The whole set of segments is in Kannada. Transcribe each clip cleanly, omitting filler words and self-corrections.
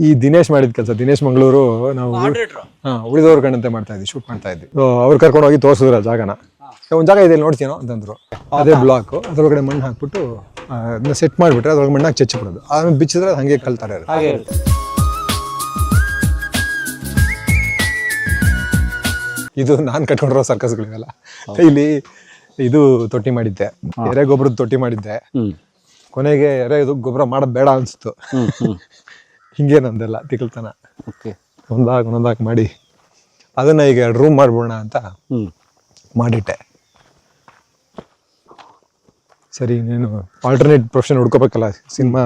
ಈ ದಿನೇಶ್ ಮಾಡಿದ ಕೆಲಸ. ದಿನೇಶ್ ಮಂಗಳೂರು ನಾವು ಉಳಿದವ್ರ ಕಣ್ಣಂತೆ ಮಾಡ್ತಾ ಇದ್ವಿ, ಶೂಟ್ ಮಾಡ್ತಾ ಇದ್ವಿ. ಅವ್ರು ಕರ್ಕೊಂಡು ಹೋಗಿ ತೋರಿಸಿದ್ರು ಆ ಜಾಗನ. ಒಂದು ಜಾಗ ಇದೆ ನೋಡ್ತೀನೋ ಅಂತಂದ್ರು. ಅದೇ ಬ್ಲಾಕ್, ಅದ್ರೊಳಗಡೆ ಮಣ್ಣು ಹಾಕ್ಬಿಟ್ಟು ಅದನ್ನ ಸೆಟ್ ಮಾಡಿಬಿಟ್ರೆ ಅದ್ರೊಳಗೆ ಮಣ್ಣಾಗಿ ಚಚ್ಚಿಬಿಡೋದು. ಆಮೇಲೆ ಬಿಚ್ಚಿದ್ರೆ ಹಂಗೆ ಕಲ್ತಾರೆ. ಇದು ನಾನು ಕಟ್ಕೊಂಡಿರೋ ಸರ್ಕಸ್ಗಳಿವೆಲ್ಲ. ಇಲ್ಲಿ ಇದು ತೊಟ್ಟಿ ಮಾಡಿದ್ದೆ, ಎರೆ ಗೊಬ್ಬರದ ತೊಟ್ಟಿ ಮಾಡಿದ್ದೆ. ಕೊನೆಗೆ ಎರೆ ಗೊಬ್ಬರ ಮಾಡೋದು ಬೇಡ ಅನ್ಸ್ತು. ಹಿಂಗೆ ನಂದೆಲ್ಲ ತಿಕ್ಕಲ್ತನ ಒಂದೊಂದಾಗಿ ಮಾಡಿ ಅದನ್ನ ಈಗ 2 ರೂಮ್ ಮಾಡ್ಬೋಣ ಅಂತ ಮಾಡಿಟ್ಟೆ. ಸರಿ, ನೀನು ಆಲ್ಟರ್ನೇಟ್ ಪ್ರೊಫೆಷನ್ ಹುಡ್ಕೋಬೇಕಲ್ಲ, ಸಿನಿಮಾ.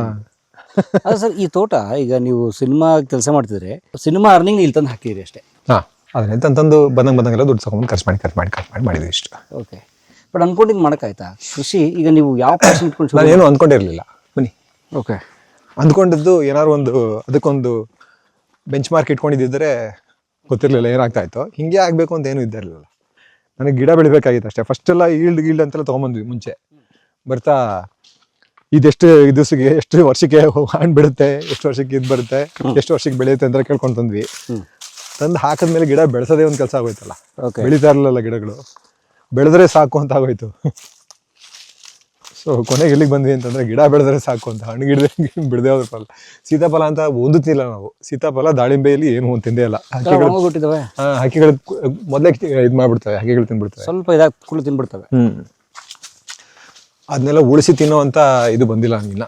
ಅಲ್ಲ ಸರ್, ಈ ತೋಟ ಈಗ ನೀವು ಸಿನಿಮಾ ಕೆಲಸ ಮಾಡ್ತಿದ್ರೆ ಸಿನಿಮಾ ಅರ್ನಿಂಗ್ ಇಲ್ಲಿ ತಂದು ಹಾಕಿದ್ರಿ ಅಷ್ಟೇ. ಅದನ್ನ ತಂದು ಬಂದಂಗೆಲ್ಲ ದುಡ್ಡು ತಗೊಂಡು ಖರ್ಚು ಮಾಡಿ ಮಾಡಿದ್ವಿ ಇಷ್ಟು. ಓಕೆ, ಬಟ್ ಅನ್ಕೊಂಡಿದ್ದು ಮಾಡೋಕ್ಕಾಯ್ತಾ? ಕೃಷಿ ಈಗ ನೀವು ಯಾವ ಪ್ಯಾಷನ್ ಇಟ್ಕೊಂಡು? ನಾನು ಏನು ಅಂದ್ಕೊಂಡಿರಲಿಲ್ಲ. ಬನ್ನಿ. ಓಕೆ, ಅಂದ್ಕೊಂಡಿದ್ದು ಏನಾದ್ರು ಅದಕ್ಕೊಂದು ಬೆಂಚ್ ಮಾರ್ಕ್ ಇಟ್ಕೊಂಡಿದ್ದಿದ್ರೆ ಗೊತ್ತಿರಲಿಲ್ಲ ಏನಾಗ್ತಾ ಇತ್ತು. ಹಿಂಗೆ ಆಗಬೇಕು ಅಂತ ಏನೂ ಇದ್ದಿರಲಿಲ್ಲ. ನನಗೆ ಗಿಡ ಬೆಳಿಬೇಕಾಗಿತ್ತು ಅಷ್ಟೇ. ಫಸ್ಟೆಲ್ಲ ಈಲ್ಡ್ ಅಂತೆಲ್ಲ ತೊಗೊಂಬಂದ್ವಿ ಮುಂಚೆ. ಬರ್ತಾ ಇದೆಷ್ಟು ದಿವಸಕ್ಕೆ, ಎಷ್ಟು ವರ್ಷಕ್ಕೆ ಹಣ್ಣು ಬಿಡುತ್ತೆ, ಎಷ್ಟು ವರ್ಷಕ್ಕೆ ಇದು ಬರುತ್ತೆ, ಎಷ್ಟು ವರ್ಷಕ್ಕೆ ಬೆಳೆಯುತ್ತೆ ಅಂತ ಕೇಳ್ಕೊಂಡು ತಂದ್ವಿ. ತಂದು ಹಾಕಿದ್ಮೇಲೆ ಗಿಡ ಬೆಳೆಸೋದೇ ಒಂದು ಕೆಲಸ ಆಗೋಯ್ತಲ್ಲ. ಬೆಳೀತಾ ಇರಲಿಲ್ಲ ಗಿಡಗಳು, ಬೆಳೆದ್ರೆ ಸಾಕು ಅಂತ ಆಗೋಯ್ತು. ಸೊ ಕೊನೆಗೆ ಎಲ್ಲಿಗೆ ಬಂದ್ವಿ ಅಂತಂದ್ರೆ ಗಿಡ ಬೆಳೆದ್ರೆ ಸಾಕು ಅಂತ. ಹಣ್ಣು ಗಿಡದೇ ಬಿಡದೆ ಹೋದ್ರ ಫಲ. ಸೀತಾಫಲ ಅಂತ ಒಂದು ತಿನ್ನಲ್ಲ ನಾವು. ಸೀತಾಫಲ, ದಾಳಿಂಬೆಯಲ್ಲಿ ಏನು ಒಂದು ತಿಂದೇ ಇಲ್ಲ. ಹಕ್ಕಿಗಳು ಮೊದಲೇ ಇದು ಮಾಡ್ಬಿಡ್ತವೆ, ಹಕ್ಕಿಗಳು ತಿನ್ಬಿಡ್ತವೆ, ಸ್ವಲ್ಪ ಇದಾಗಿ ತಿನ್ಬಿಡ್ತವೆ. ಅದನ್ನೆಲ್ಲ ಉಳಿಸಿ ತಿನ್ನೋ ಅಂತ ಇದು ಬಂದಿಲ್ಲ ಇನ್ನ.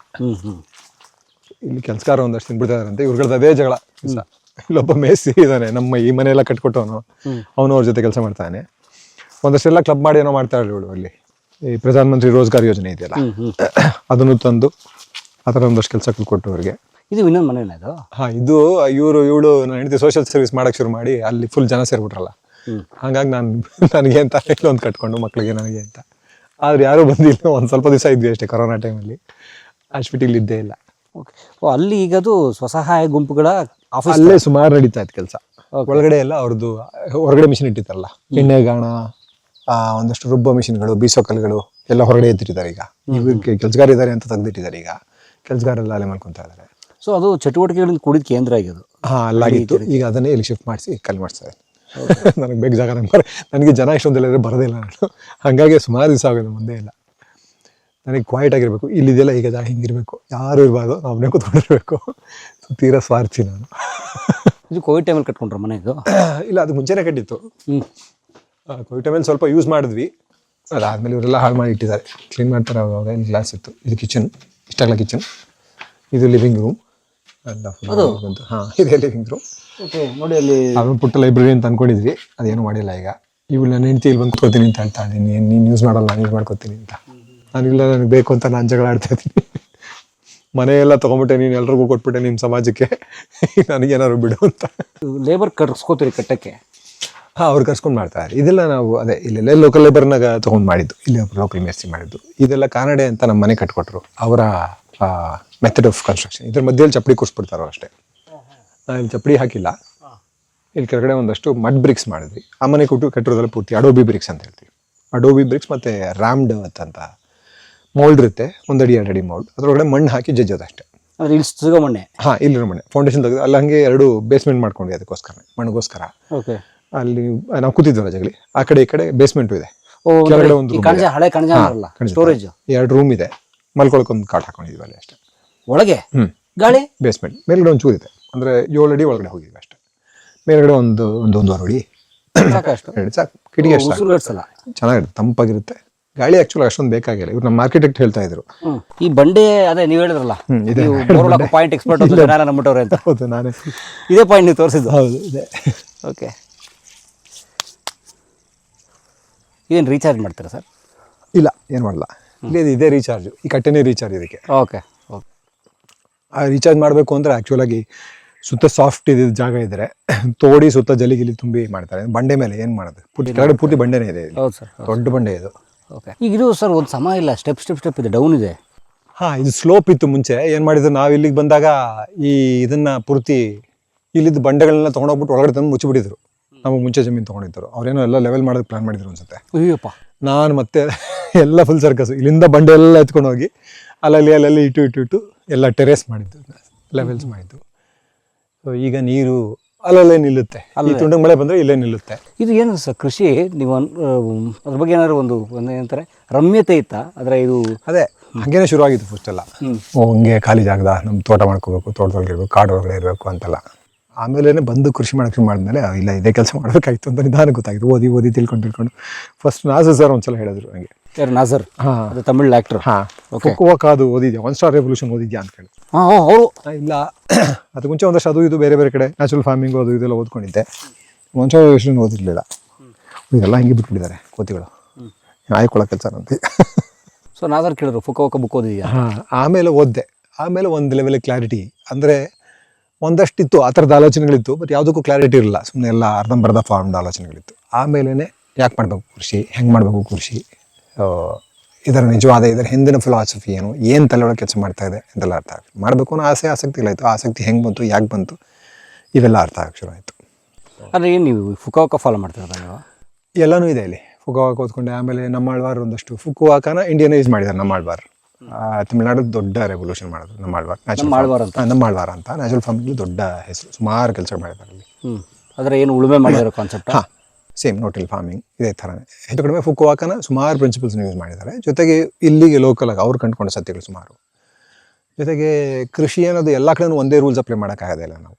ಇಲ್ಲಿ ಕೆಲಸಗಾರ ಒಂದಷ್ಟು ತಿನ್ಬಿಡ್ತಾರಂತೆ. ಇವ್ರಗಳದ್ದು ಅದೇ ಜಗಳ. ಇಲ್ಲೊಬ್ಬ ಮೇಸ್ತ್ರಿ ಇದ್ದಾನೆ, ನಮ್ಮ ಈ ಮನೆಯೆಲ್ಲ ಕಟ್ಕೊಟ್ಟವನು. ಅವನು ಅವ್ರ ಜೊತೆ ಕೆಲಸ ಮಾಡ್ತಾನೆ. ಒಂದಷ್ಟೆಲ್ಲ ಕ್ಲಬ್ ಮಾಡಿ ಏನೋ ಮಾಡ್ತಾ ಇರಲಿ ಇವಳು. ಅಲ್ಲಿ ಈ ಪ್ರಧಾನ ಮಂತ್ರಿ ರೋಜ್ಗಾರ್ ಯೋಜನೆ ಇದೆಯಲ್ಲ, ಅದನ್ನು ತಂದು ಆ ಥರ ಒಂದಷ್ಟು ಕೆಲಸ ಕೊಟ್ಟು ಅವ್ರಿಗೆ. ಇದು ಇನ್ನೊಂದು ಮನೆಯಲ್ಲ ಇದು? ಇದು ಇವಳು ನನ್ನ ಹೆಂಡತಿ ಸೋಷಿಯಲ್ ಸರ್ವಿಸ್ ಮಾಡಕ್ಕೆ ಶುರು ಮಾಡಿ ಅಲ್ಲಿ ಫುಲ್ ಜನ ಸೇರ್ಬಿಟ್ರಲ್ಲ. ಹಾಗಾಗಿ ನನಗೆ ಅಂತ ಇಲ್ಲೊಂದು ಕಟ್ಕೊಂಡು ಮಕ್ಳಿಗೆ ನನಗೆ ಅಂತ. ಆದ್ರೆ ಯಾರು ಬಂದಿಲ್ಲ. ಒಂದು ಸ್ವಲ್ಪ ದಿವಸ ಇದ್ವಿ ಅಷ್ಟೇ ಕೊರೋನಾ ಟೈಮಲ್ಲಿ. ಹಾಸ್ಪಿಟಲ್ ಇದ್ದೇ ಇಲ್ಲ. ಅಲ್ಲಿ ಈಗ ಅದು ಸ್ವಸಹಾಯ ಗುಂಪುಗಳ ಆಫೀಸ್ ಅಲ್ಲೇ ಸುಮಾರು ನಡೀತಾ ಇತ್ತು ಕೆಲಸ. ಒಳಗಡೆ ಎಲ್ಲ ಅವ್ರದ್ದು ಹೊರಗಡೆ ಮಿಷಿನ್ ಇಟ್ಟಿತ್ತಾರಲ್ಲ, ಎಣ್ಣೆಗಾಣ, ಒಂದಷ್ಟು ರುಬ್ಬ ಮಿಷಿನ್ಗಳು, ಬೀಸೋ ಕಲ್ಲುಗಳು ಎಲ್ಲ ಹೊರಗಡೆ ಎತ್ತಿಟ್ಟಿದ್ದಾರೆ. ಈಗ ಕೆಲಸಗಾರ ಇದ್ದಾರೆ ಅಂತ ತೆಗೆದಿಟ್ಟಿದ್ದಾರೆ. ಈಗ ಕೆಲಸಗಾರೆಲ್ಲ ಅಲ್ಲೇ ಮಾಡ್ಕೊತಾ ಇದ್ದಾರೆ. ಸೊ ಅದು ಚಟುವಟಿಕೆಗಳಿಂದ ಕೂಡಿದ ಕೇಂದ್ರ ಆಗಿದ್ದು. ಅಲ್ಲಾಗಿತ್ತು. ಈಗ ಅದನ್ನೇ ಇಲ್ಲಿ ಶಿಫ್ಟ್ ಮಾಡಿಸಿ ಕಲ್ಲು ಮಾಡಿಸ್ತಾರೆ. ನನಗೆ ಬೇಕು ಜಾಗ. ನನಗೆ ಜನ ಇಷ್ಟೊಂದೆಲ್ಲ ಬರೋದಿಲ್ಲ ನಾನು. ಹಾಗಾಗಿ ಸುಮಾರು ದಿವಸ ಆಗೋದು ಮುಂದೆ ಇಲ್ಲ. ನನಗೆ ಕ್ವಾಯಿಟ್ ಆಗಿರ್ಬೇಕು. ಇಲ್ಲಿದೆಲ್ಲ ಈಗ ಹಿಂಗಿರ್ಬೇಕು, ಯಾರು ಇರಬಾರ್ದು, ನಾವೇ ಕೂತ್ಕೊಂಡಿರ್ಬೇಕು. ತೀರಾ ಸ್ವಾರ್ಥಿ ನಾನು. ಇದು ಕೋವಿಡ್ ಟೈಮಲ್ಲಿ ಕಟ್ಕೊಂಡ್ರ ಮನೆ ಇದು? ಇಲ್ಲ, ಅದು ಮುಂಚೆನೇ ಕಟ್ಟಿತ್ತು. ಕೋವಿಡ್ ಟೈಮಲ್ಲಿ ಸ್ವಲ್ಪ ಯೂಸ್ ಮಾಡಿದ್ವಿ. ಅದಾದ್ಮೇಲೆ ಇವರೆಲ್ಲ ಹಾಳು ಮಾಡಿ ಇಟ್ಟಿದ್ದಾರೆ. ಕ್ಲೀನ್ ಮಾಡ್ತಾರೆ ಅವಾಗ. ಇಲ್ಲಿ ಗ್ಲಾಸ್ ಇತ್ತು. ಇದು ಕಿಚನ್, ಇಷ್ಟಾಗಲ್ಲ ಕಿಚನ್. ಇದು ಲಿವಿಂಗ್ ರೂಮ್ ಎಲ್ಲ ಬಂತು. ಇದೇ ಲಿವಿಂಗ್ ರೂಮ್. ನೋಡಿ, ಅಲ್ಲಿ ಅದೊಂದು ಪುಟ್ಟ ಲೈಬ್ರರಿ ಅಂತ ಅನ್ಕೊಂಡಿದ್ವಿ. ಅದೇನು ಮಾಡಿಲ್ಲ ಈಗ. ಇವಳು ನನ್ನ ಹೆಂಡತಿ ಇಲ್ಲಿ ಬಂದು ಕೂತ್ಕೋತೀನಿ ಅಂತ ಹೇಳ್ತಾಳೆ. ನೀನು ಯೂಸ್ ಮಾಡಲ್ಲ, ನಾನು ಯೂಸ್ ಮಾಡ್ಕೋತೀನಿ ಅಂತ. ನಾನಿಲ್ಲ, ನನಗೆ ಬೇಕು ಅಂತ ನಾನು ಜಗಳ ಆಡ್ತಾ ಇದ್ದೀನಿ. ಮನೆಯೆಲ್ಲ ತೊಗೊಂಬಿಟ್ಟೆ, ನೀನು ಎಲ್ರಿಗೂ ಕೊಟ್ಬಿಟ್ಟೆ ನಿಮ್ಮ ಸಮಾಜಕ್ಕೆ, ನನಗೇನಾದ್ರು ಬಿಡು ಅಂತ. ಲೇಬರ್ ಕರ್ಸ್ಕೋತೀರಿ ಕಟ್ಟಕ್ಕೆ? ಅವ್ರು ಕರ್ಸ್ಕೊಂಡು ಮಾಡ್ತಾರೆ. ಇದೆಲ್ಲ ನಾವು ಅದೇ ಇಲ್ಲೆಲ್ಲ ಲೋಕಲ್ ಲೇಬರ್ನಾಗ ತೊಗೊಂಡು ಮಾಡಿದ್ದು. ಇಲ್ಲಿ ಒಬ್ರು ಲೋಕಲ್ ಮೇಸ್ತ್ರಿ ಮಾಡಿದ್ದು. ಇದೆಲ್ಲ ಕಾನಡೆ ಅಂತ ನಮ್ಮ ಮನೆ ಕಟ್ಕೊಟ್ರು. ಅವರ ಮೆಥಡ್ ಆಫ್ ಕನ್ಸ್ಟ್ರಕ್ಷನ್. ಇದ್ರ ಮಧ್ಯದಲ್ಲಿ ಚಪ್ಪಡಿ ಕೂರಿಸ್ಬಿಡ್ತಾರೋ ಅಷ್ಟೇ. ಇಲ್ಲಿ ಚಪ್ಪಡಿ ಹಾಕಿಲ್ಲ. ಇಲ್ಲಿ ಕೆಳಗಡೆ ಒಂದಷ್ಟು ಮಡ್ ಬ್ರಿಕ್ಸ್ ಮಾಡಿದ್ವಿ. ಆ ಮನೆ ಕಟ್ಟಿರೋದೆಲ್ಲ ಪೂರ್ತಿ ಅಡೋಬಿ ಬ್ರಿಕ್ಸ್ ಅಂತ ಹೇಳ್ತೀವಿ. ಅಡೋಬಿ ಬ್ರಿಕ್ಸ್ ಮತ್ತು ರ್ಯಾಮ್ಡ್ ಅಂತ ಮೌಲ್ಡ್ ಇರುತ್ತೆ, 1 ಅಡಿ 2 ಅಡಿ ಮೌಲ್ಡ್. ಅದರೊಳಗಡೆ ಮಣ್ಣು ಹಾಕಿ ಜಜ್ಜೋದು ಅಷ್ಟೇ. ಮಣ್ಣೆ? ಇಲ್ಲಿರೋ ಮಣ್ಣೆ. ಫೌಂಡೇಶನ್ ತೆಗೆದು ಅಲ್ಲಿ ಹಂಗೆ 2 ಬೇಸ್ಮೆಂಟ್ ಮಾಡ್ಕೊಂಡ್ವಿ ಅದಕ್ಕೋಸ್ಕರ, ಮಣ್ಣಿಗೋಸ್ಕರ. ಅಲ್ಲಿ ನಾವು ಕೂತಿದ್ವಲ್ಲ ಜಗಲಿ, ಆ ಕಡೆ ಈ ಕಡೆ ಬೇಸ್ಮೆಂಟು ಇದೆ. ಕೆಳಗಡೆ ಒಂದು ಸ್ಟೋರೇಜ್ 2 ರೂಮ್ ಇದೆ. ಮಲ್ಕೊಳಕ್ಕೊಂದು ಕಾಟ್ ಹಾಕೊಂಡಿದ್ವಿ ಅಲ್ಲಿ ಅಷ್ಟೇ. ಒಳಗೆ ಗಾಳಿ ಬೇಸ್ಮೆಂಟ್. ಮೇಲ್ಗಡೆ ಒಂದು ಚೂರು ಇದೆ, ಅಂದ್ರೆ 7 ಅಡಿ ಒಳಗಡೆ ಹೋಗಿದ್ವಿ ಅಷ್ಟೇ. ಮೇಲ್ಗಡೆ ಒಂದೂವರೆ ಅಡಿ ಸಾಕು. ಕಿಟಕಿ ಅಷ್ಟು ಚೆನ್ನಾಗಿರುತ್ತೆ, ತಂಪಾಗಿರುತ್ತೆ. ಗಾಳಿ ಆಕ್ಚುಲಿ ಅಷ್ಟೊಂದು ಬೇಕಾಗಿಲ್ಲ. ಇವ್ರು ನಮ್ಮ ಆರ್ಕಿಟೆಕ್ಟ್ ಹೇಳ್ತಾ ಇದ್ರು. ಈ ಬಂಡೆ ಅದೇ ನೀವು ಹೇಳಿದ್ರಲ್ಲ, ಪಾಯಿಂಟ್ ಎಕ್ಸ್ಪರ್ಟ್ ನಂಬಿಟ್ಟವ್ರೆ ಅಂತ. ಹೌದು, ನಾನೇ ಇದೇ ಪಾಯಿಂಟ್ ನೀವು ತೋರಿಸಿದ್ದು? ಹೌದು, ಇದೆ. ಓಕೆ, ಏನು ರೀಚಾರ್ಜ್ ಮಾಡ್ತೀರಾ ಸರ್? ಇಲ್ಲ, ಏನು ಮಾಡಲ್ಲ. ಇದೇ ರೀಚಾರ್ಜ್. ಈ ಕಟ್ಟೆನೇ ರೀಚಾರ್ಜ್ ಇದಕ್ಕೆ. ಓಕೆ. ರೀಚಾರ್ಜ್ ಮಾಡಬೇಕು ಅಂದರೆ ಆ್ಯಕ್ಚುಲಾಗಿ ಸುತ್ತ ಸಾಫ್ಟ್ ಇದ್ದ ಜಾಗ ಇದ್ದರೆ ತೋಡಿ ಸುತ್ತ ಜಲಿಗಿಲಿ ತುಂಬಿ ಮಾಡ್ತಾರೆ. ಬಂಡೆ ಮೇಲೆ ಏನು ಮಾಡೋದು? ಕೆಳಗಡೆ ಪೂರ್ತಿ ಬಂಡೆನೇ ಇದೆ. ಹೌದು ಸರ್, ದೊಡ್ಡ ಬಂಡೆ ಇದು. ಓಕೆ. ಈಗ ಇದು ಸರ್ ಒಂದು ಸಮ ಇಲ್ಲ, ಸ್ಟೆಪ್ ಇದೆ, ಡೌನ್ ಇದೆ. ಇದು ಸ್ಲೋಪ್ ಇತ್ತು ಮುಂಚೆ. ಏನು ಮಾಡಿದ್ರು, ನಾವು ಇಲ್ಲಿಗೆ ಬಂದಾಗ ಇದನ್ನ ಪೂರ್ತಿ ಇಲ್ಲಿದ್ದು ಬಂಡೆಗಳನ್ನ ತೊಗೊಂಡೋಗ್ಬಿಟ್ಟು ಒಳಗಡೆ ತಂದು ಮುಚ್ಚಿಬಿಟ್ಟಿದ್ರು. ನಮಗೆ ಮುಂಚೆ ಜಮೀನು ತೊಗೊಂಡಿದ್ರು. ಅವ್ರೇನೋ ಎಲ್ಲ ಲೆವೆಲ್ ಮಾಡೋದು ಪ್ಲಾನ್ ಮಾಡಿದ್ರು ಅನ್ಸುತ್ತೆ. ಅಯ್ಯಪ್ಪ. ನಾನು ಮತ್ತೆ ಎಲ್ಲ ಫುಲ್ ಸರ್ಕಸ್. ಇಲ್ಲಿಂದ ಬಂಡೆ ಎಲ್ಲ ಎತ್ಕೊಂಡು ಹೋಗಿ ಅಲ್ಲಲ್ಲಿ ಇಟ್ಟು ಎಲ್ಲ ಟೆರೇಸ್ ಮಾಡಿದ್ದು, ಲೆವೆಲ್ಸ್ ಮಾಡಿದ್ದು. ಸೊ ಈಗ ನೀರು ಅಲ್ಲಲ್ಲೇ ನಿಲ್ಲುತ್ತೆ, ಈ ತುಂಡು ಮಳೆ ಬಂದರೆ ಇಲ್ಲೇ ನಿಲ್ಲುತ್ತೆ. ಇದು ಏನು ಸರ್ ಕೃಷಿ ನೀವು ಅದ್ರ ಬಗ್ಗೆ ಏನಾದ್ರು ಒಂದು ಏನಂತಾರೆ ರಮ್ಯತೆ ಇತ್ತಾ ಅಂದರೆ ಇದು? ಅದೇ ಹಾಗೇನೆ ಶುರುವಾಗಿತ್ತು ಫಸ್ಟ್ ಎಲ್ಲ. ಹಂಗೆ ಖಾಲಿ ಜಾಗದ ನಮ್ಮ ತೋಟ ಮಾಡ್ಕೋಬೇಕು, ತೋಟದೊಳಗೆ ಇರಬೇಕು, ಕಾಡು ಒಳಗಡೆ ಇರಬೇಕು ಅಂತೆಲ್ಲ. ಆಮೇಲೆ ಬಂದು ಕೃಷಿ ಮಾಡೋಕ್ಕೆ ಮಾಡಿದ್ಮೇಲೆ ಇಲ್ಲ ಇದೇ ಕೆಲಸ ಮಾಡಬೇಕಾಯ್ತು ಅಂತ ನಿಧಾನ ಗೊತ್ತಾಗಿತ್ತು. ಓದಿ ತಿಳ್ಕೊಂಡು ಫಸ್ಟ್ ನಾಸರ್ ಸರ್ ಒಂದ್ಸಲ ಹೇಳಿದ್ರು ನನಗೆ. ಯಾರು ನಾಸರ್? ಅದು ತಮಿಳ್ ಆ್ಯಕ್ಟರ್. ಫುಕುವೋಕ ಅದು ಓದಿದ್ಯಾ, 1 ಸ್ಟಾರ್ ರೆವಲ್ಯೂಷನ್ ಓದಿದ್ಯಾ ಅಂತ ಕೇಳಿ. ಅವರು ಇಲ್ಲ ಅದಕ್ಕೆ ಮುಂಚೆ ಒಂದಷ್ಟು ಅದು ಇದು ಬೇರೆ ಕಡೆ ನ್ಯಾಚುರಲ್ ಫಾರ್ಮಿಂಗ್ ಅದು ಇದೆಲ್ಲ ಓದ್ಕೊಂಡಿದ್ದೆ. 1 ಸ್ಟಾರ್ ರೆವಲ್ಯೂಷನ್ ಓದಿರಲಿಲ್ಲ. ಇದೆಲ್ಲ ಹಿಂಗೆ ಬಿಟ್ಬಿಟ್ಟಿದ್ದಾರೆ ಕೋತಿಗಳು, ಆಯ್ಕೊಳ್ಳೋ ಕೆಲಸ ಅಂತ. ಸೊ ನಾಸರ್ ಕೇಳಿದ್ರು ಫುಕುವೋಕ ಬುಕ್ ಓದಿದ್ಯಾ? ಆಮೇಲೆ ಓದಿದೆ. ಆಮೇಲೆ ಒಂದು ಲೆವೆಲ್ ಕ್ಲಾರಿಟಿ ಅಂದರೆ ಒಂದಷ್ಟಿತ್ತು, ಆ ಥರದ ಆಲೋಚನೆಗಳಿತ್ತು. ಬಟ್ ಯಾವುದಕ್ಕೂ ಕ್ಲಾರಿಟಿ ಇರಲಿಲ್ಲ, ಸುಮ್ಮನೆ ಎಲ್ಲ ಅರ್ಧಂಬರ್ಧ ಫಾರ್ಮ್ಡ್ ಆಲೋಚನೆಗಳಿತ್ತು. ಆಮೇಲೆ ಯಾಕೆ ಮಾಡಬೇಕು ಕೃಷಿ, ಹೆಂಗೆ ಮಾಡಬೇಕು ಕೃಷಿ, ಇದರ ಹಿಂದಿನ ಫಿಲಾಸಫಿ ಏನು ತಲೆ ಒಳಗೆ ಕೆಲಸ ಮಾಡ್ತಾ ಇದೆ ಅಂತೆಲ್ಲ ಅರ್ಥ ಆಗುತ್ತೆ. ಮಾಡಬೇಕು ಅನ್ನೋ ಆಸಕ್ತಿ ಇಲ್ಲ ಆಯಿತು. ಆಸಕ್ತಿ ಹೆಂಗೆ ಬಂತು, ಯಾಕೆ ಬಂತು, ಇವೆಲ್ಲ ಅರ್ಥ ಆಗಕ್ಕೆ ಶುರು ಆಯಿತು. ಅಂದರೆ ಏನು ನೀವು ಫುಕುವೋಕ ಫಾಲೋ ಮಾಡ್ತಿರೋದ ನೀವು? ಎಲ್ಲನೂ ಇದೆ ಇಲ್ಲಿ. ಫುಕುವೋಕ ಓದ್ಕೊಂಡೆ. ಆಮೇಲೆ ನಮ್ಮಾಳ್ವಾರ್ ಒಂದಷ್ಟು ಫುಕುವೋಕನ ಇಂಡಿಯನೈಸ್ ಮಾಡಿದ್ದಾರೆ. ನಮ್ಮಾಳ್ವಾರ್ ತಮಿಳ್ನಾಡು ದೊಡ್ಡ ರೆವಲ್ಯೂಷನ್ ಮಾಡಿದ್ರು. ನಮ್ಮಾಳ್ವಾರ್ ಅಂತ ನ್ಯಾಚುರಲ್ ಫಾರ್ಮಿಂಗ್ ದೊಡ್ಡ ಹೆಸರು, ಸುಮಾರು ಕೆಲಸ ಮಾಡಿದ್ದಾರೆ ಅಲ್ಲಿ. ಆದರೆ ಏನು ಉಳುಮೆ ಮಾಡಿರೋ ಕಾನ್ಸೆಪ್ಟ್? ಸೇಮ್ ನೋಟಿಲ್ ಫಾರ್ಮಿಂಗ್ ಇದೇ ಥರನೇ ಹೆಚ್ಚು ಕಡಿಮೆ. ಫುಕುವೋಕನ ಸುಮಾರು ಪ್ರಿನ್ಸಿಪಲ್ಸ್ನ ಯೂಸ್ ಮಾಡಿದ್ದಾರೆ. ಜೊತೆಗೆ ಇಲ್ಲಿಗೆ ಲೋಕಲಾಗಿ ಅವ್ರು ಕಂಡುಕೊಂಡ ಸತ್ಯಗಳು ಸುಮಾರು. ಜೊತೆಗೆ ಕೃಷಿ ಅನ್ನೋದು ಎಲ್ಲ ಕಡೆನೂ ಒಂದೇ ರೂಲ್ಸ್ ಅಪ್ಲೈ ಮಾಡೋಕ್ಕಾಗೋದಿಲ್ಲ. ನಾವು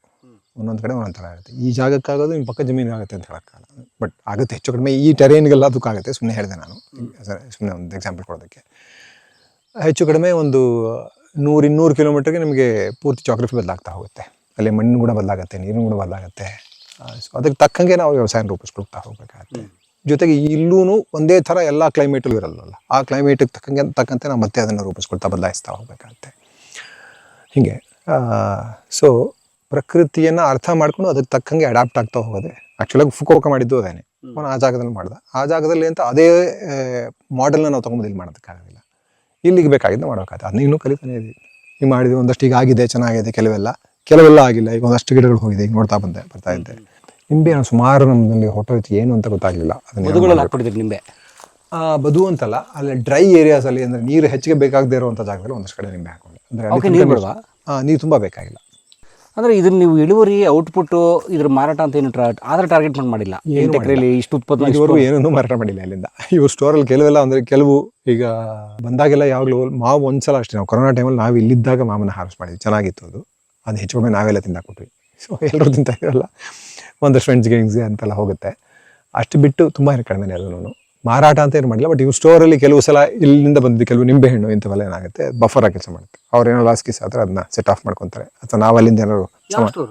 ಒಂದೊಂದು ಕಡೆ ಒಂದೊಂದು ಥರ ಆಗುತ್ತೆ. ಈ ಜಾಗಕ್ಕಾಗೋದು ನಿಮ್ಮ ಪಕ್ಕ ಜಮೀನು ಆಗುತ್ತೆ ಅಂತ ಹೇಳೋಕ್ಕಾಗಲ್ಲ. ಬಟ್ ಆಗುತ್ತೆ ಹೆಚ್ಚು ಕಡಿಮೆ ಈ ಟೆರೇನ್ಗೆಲ್ಲ ಅದಕ್ಕಾಗುತ್ತೆ. ಸುಮ್ಮನೆ ಹೇಳಿದೆ ನಾನು, ಸುಮ್ಮನೆ ಒಂದು ಎಕ್ಸಾಂಪಲ್ ಕೊಡೋದಕ್ಕೆ. ಹೆಚ್ಚು ಕಡಿಮೆ ಒಂದು 100-200 ಕಿಲೋಮೀಟರ್ಗೆ ನಿಮಗೆ ಪೂರ್ತಿ ಜಾಗ್ರಫಿ ಬದಲಾಗ್ತಾ ಹೋಗುತ್ತೆ. ಅಲ್ಲಿ ಮಣ್ಣು ಕೂಡ ಬದಲಾಗುತ್ತೆ, ನೀರಿನ ಕೂಡ ಬದಲಾಗುತ್ತೆ. ಸೊ ಅದಕ್ಕೆ ತಕ್ಕಂಗೆ ನಾವು ವ್ಯವಸಾಯ ರೂಪಿಸ್ಕೊಳ್ತಾ ಹೋಗ್ಬೇಕಾಗತ್ತೆ. ಜೊತೆಗೆ ಇಲ್ಲೂ ಒಂದೇ ಥರ ಎಲ್ಲ ಕ್ಲೈಮೇಟಲ್ಲೂ ಇರಲ್ಲ. ಆ ಕ್ಲೈಮೇಟಿಗೆ ತಕ್ಕಂತೆ ನಾವು ಮತ್ತೆ ಅದನ್ನು ರೂಪಿಸ್ಕೊಳ್ತಾ ಬದಲಾಯಿಸ್ತಾ ಹೋಗ್ಬೇಕಾಗತ್ತೆ. ಹೀಗೆ ಸೊ ಪ್ರಕೃತಿಯನ್ನು ಅರ್ಥ ಮಾಡ್ಕೊಂಡು ಅದಕ್ಕೆ ತಕ್ಕಂಗೆ ಅಡಾಪ್ಟ್ ಆಗ್ತಾ ಹೋಗೋದೆ. ಆ್ಯಕ್ಚುಲಾಗಿ ಫುಕುವೋಕ ಮಾಡಿದ್ದು ಅದೇನೆ. ಅವನು ಆ ಜಾಗದಲ್ಲಿ ಮಾಡ್ದ. ಆ ಜಾಗದಲ್ಲಿ ಅಂತ ಅದೇ ಮಾಡೆಲ್ನ ನಾವು ತೊಗೊಂಡು ಇಲ್ಲಿ ಮಾಡೋದಕ್ಕಾಗೋದಿಲ್ಲ. ಇಲ್ಲಿಗೆ ಬೇಕಾಗಿದ್ದು ಮಾಡೋಕ್ಕಾಗುತ್ತೆ. ಅದನ್ನ ಇನ್ನೂ ಕಲಿತಾನೆ ಇದ್ದೀವಿ. ಈಗ ಮಾಡಿದ್ವಿ ಒಂದಷ್ಟು ಈಗ ಆಗಿದೆ, ಚೆನ್ನಾಗಿದೆ. ಕೆಲವೆಲ್ಲ ಆಗಿಲ್ಲ. ಈಗ ಒಂದಷ್ಟು ಗಿಡಗಳು ಹೋಗಿದೆ. ಈಗ ನೋಡ್ತಾ ಬರ್ತಾ ಇದ್ದೆ. ನಿಂಬೆ ಸುಮಾರು ನಮ್ಮಲ್ಲಿ ಹೊಟ್ಟೋಯ್ತು, ಏನು ಅಂತ ಗೊತ್ತಾಗಲಿಲ್ಲ. ಅದನ್ನ ನಿಂಬೆ ಬದು ಅಂತಲ್ಲ, ಅಲ್ಲಿ ಡ್ರೈ ಏರಿಯಾಸಲ್ಲಿ ಅಂದರೆ ನೀರು ಹೆಚ್ಚಿಗೆ ಬೇಕಾಗದೇ ಇರುವಂಥ ಜಾಗದಲ್ಲಿ ಒಂದಷ್ಟು ಕಡೆ ನಿಂಬೆ ಹಾಕೊಂಡೆ. ಅಂದರೆ ನೀರು ತುಂಬ ಬೇಕಾಗಿಲ್ಲ. ಅಂದರೆ ಇದನ್ನ ನೀವು ಇಳುವರಿ ಔಟ್ಪುಟ್ಟು ಇದ್ರ ಮಾರಾಟ ಅಂತ ಏನು ಆದರೆ ಟಾರ್ಗೆಟ್ ಮಾಡಿಲ್ಲ? ಎಕರೆಯಲ್ಲಿ ಇಷ್ಟು ಉತ್ಪನ್ನ ಇದುವರೆಗೂ ಏನೂ ಮಾರಾಟ ಮಾಡಿಲ್ಲ ಇಲ್ಲಿಂದ. ಇವ್ರು ಸ್ಟೋರಲ್ಲಿ ಕೆಲವು ಈಗ ಬಂದಾಗೆಲ್ಲ ಯಾವಾಗಲೂ ಮಾವು ಒಂದ್ಸಲ ಅಷ್ಟೇ. ನಾವು ಕೊರೋನಾ ಟೈಮಲ್ಲಿ ನಾವು ಇಲ್ಲಿದ್ದಾಗ ಮಾವನ್ನ ಹಾರ್ವೆಸ್ಟ್ ಮಾಡಿದ್ವಿ. ಚೆನ್ನಾಗಿತ್ತು ಅದು ಹೆಚ್ಚು ಕಡಿಮೆ ನಾವೆಲ್ಲ ತಿಂದಾಕ್ಬಿಟ್ವಿ. ಸೊ ಎಲ್ಲರೂ ತಿಂತಾ ಇರಲ್ಲ, ಒಂದಷ್ಟು ಫ್ರೆಂಡ್ಸ್ಗೆ ಅಂತೆಲ್ಲ ಹೋಗುತ್ತೆ. ಅಷ್ಟು ಬಿಟ್ಟು ತುಂಬ ಕಡಿಮೆ ಅದನ್ನು ಮಾರಾಟ ಅಂತ ಏನು ಮಾಡಿಲ್ಲ. ಬಟ್ ಇವ್ರು ಸ್ಟೋರಲ್ಲಿ ಕೆಲವು ಸಲ ಇಲ್ಲಿಂದ ಬಂದಿದ್ದು ಕೆಲವು ನಿಂಬೆಹಣ್ಣು ಇಂಥವೆಲ್ಲ ಏನಾಗುತ್ತೆ ಬಫರ್ ಆಗಿ ಕೆಲಸ ಮಾಡುತ್ತೆ. ಅವ್ರೇನೋ ಲಾಸ್ ಕಿಸ್ ಆದರೆ ಅದನ್ನ ಸೆಟ್ ಆಫ್ ಮಾಡ್ಕೊತಾರೆ. ಅಥವಾ ನಾವು ಅಲ್ಲಿಂದ ಏನಾದ್ರು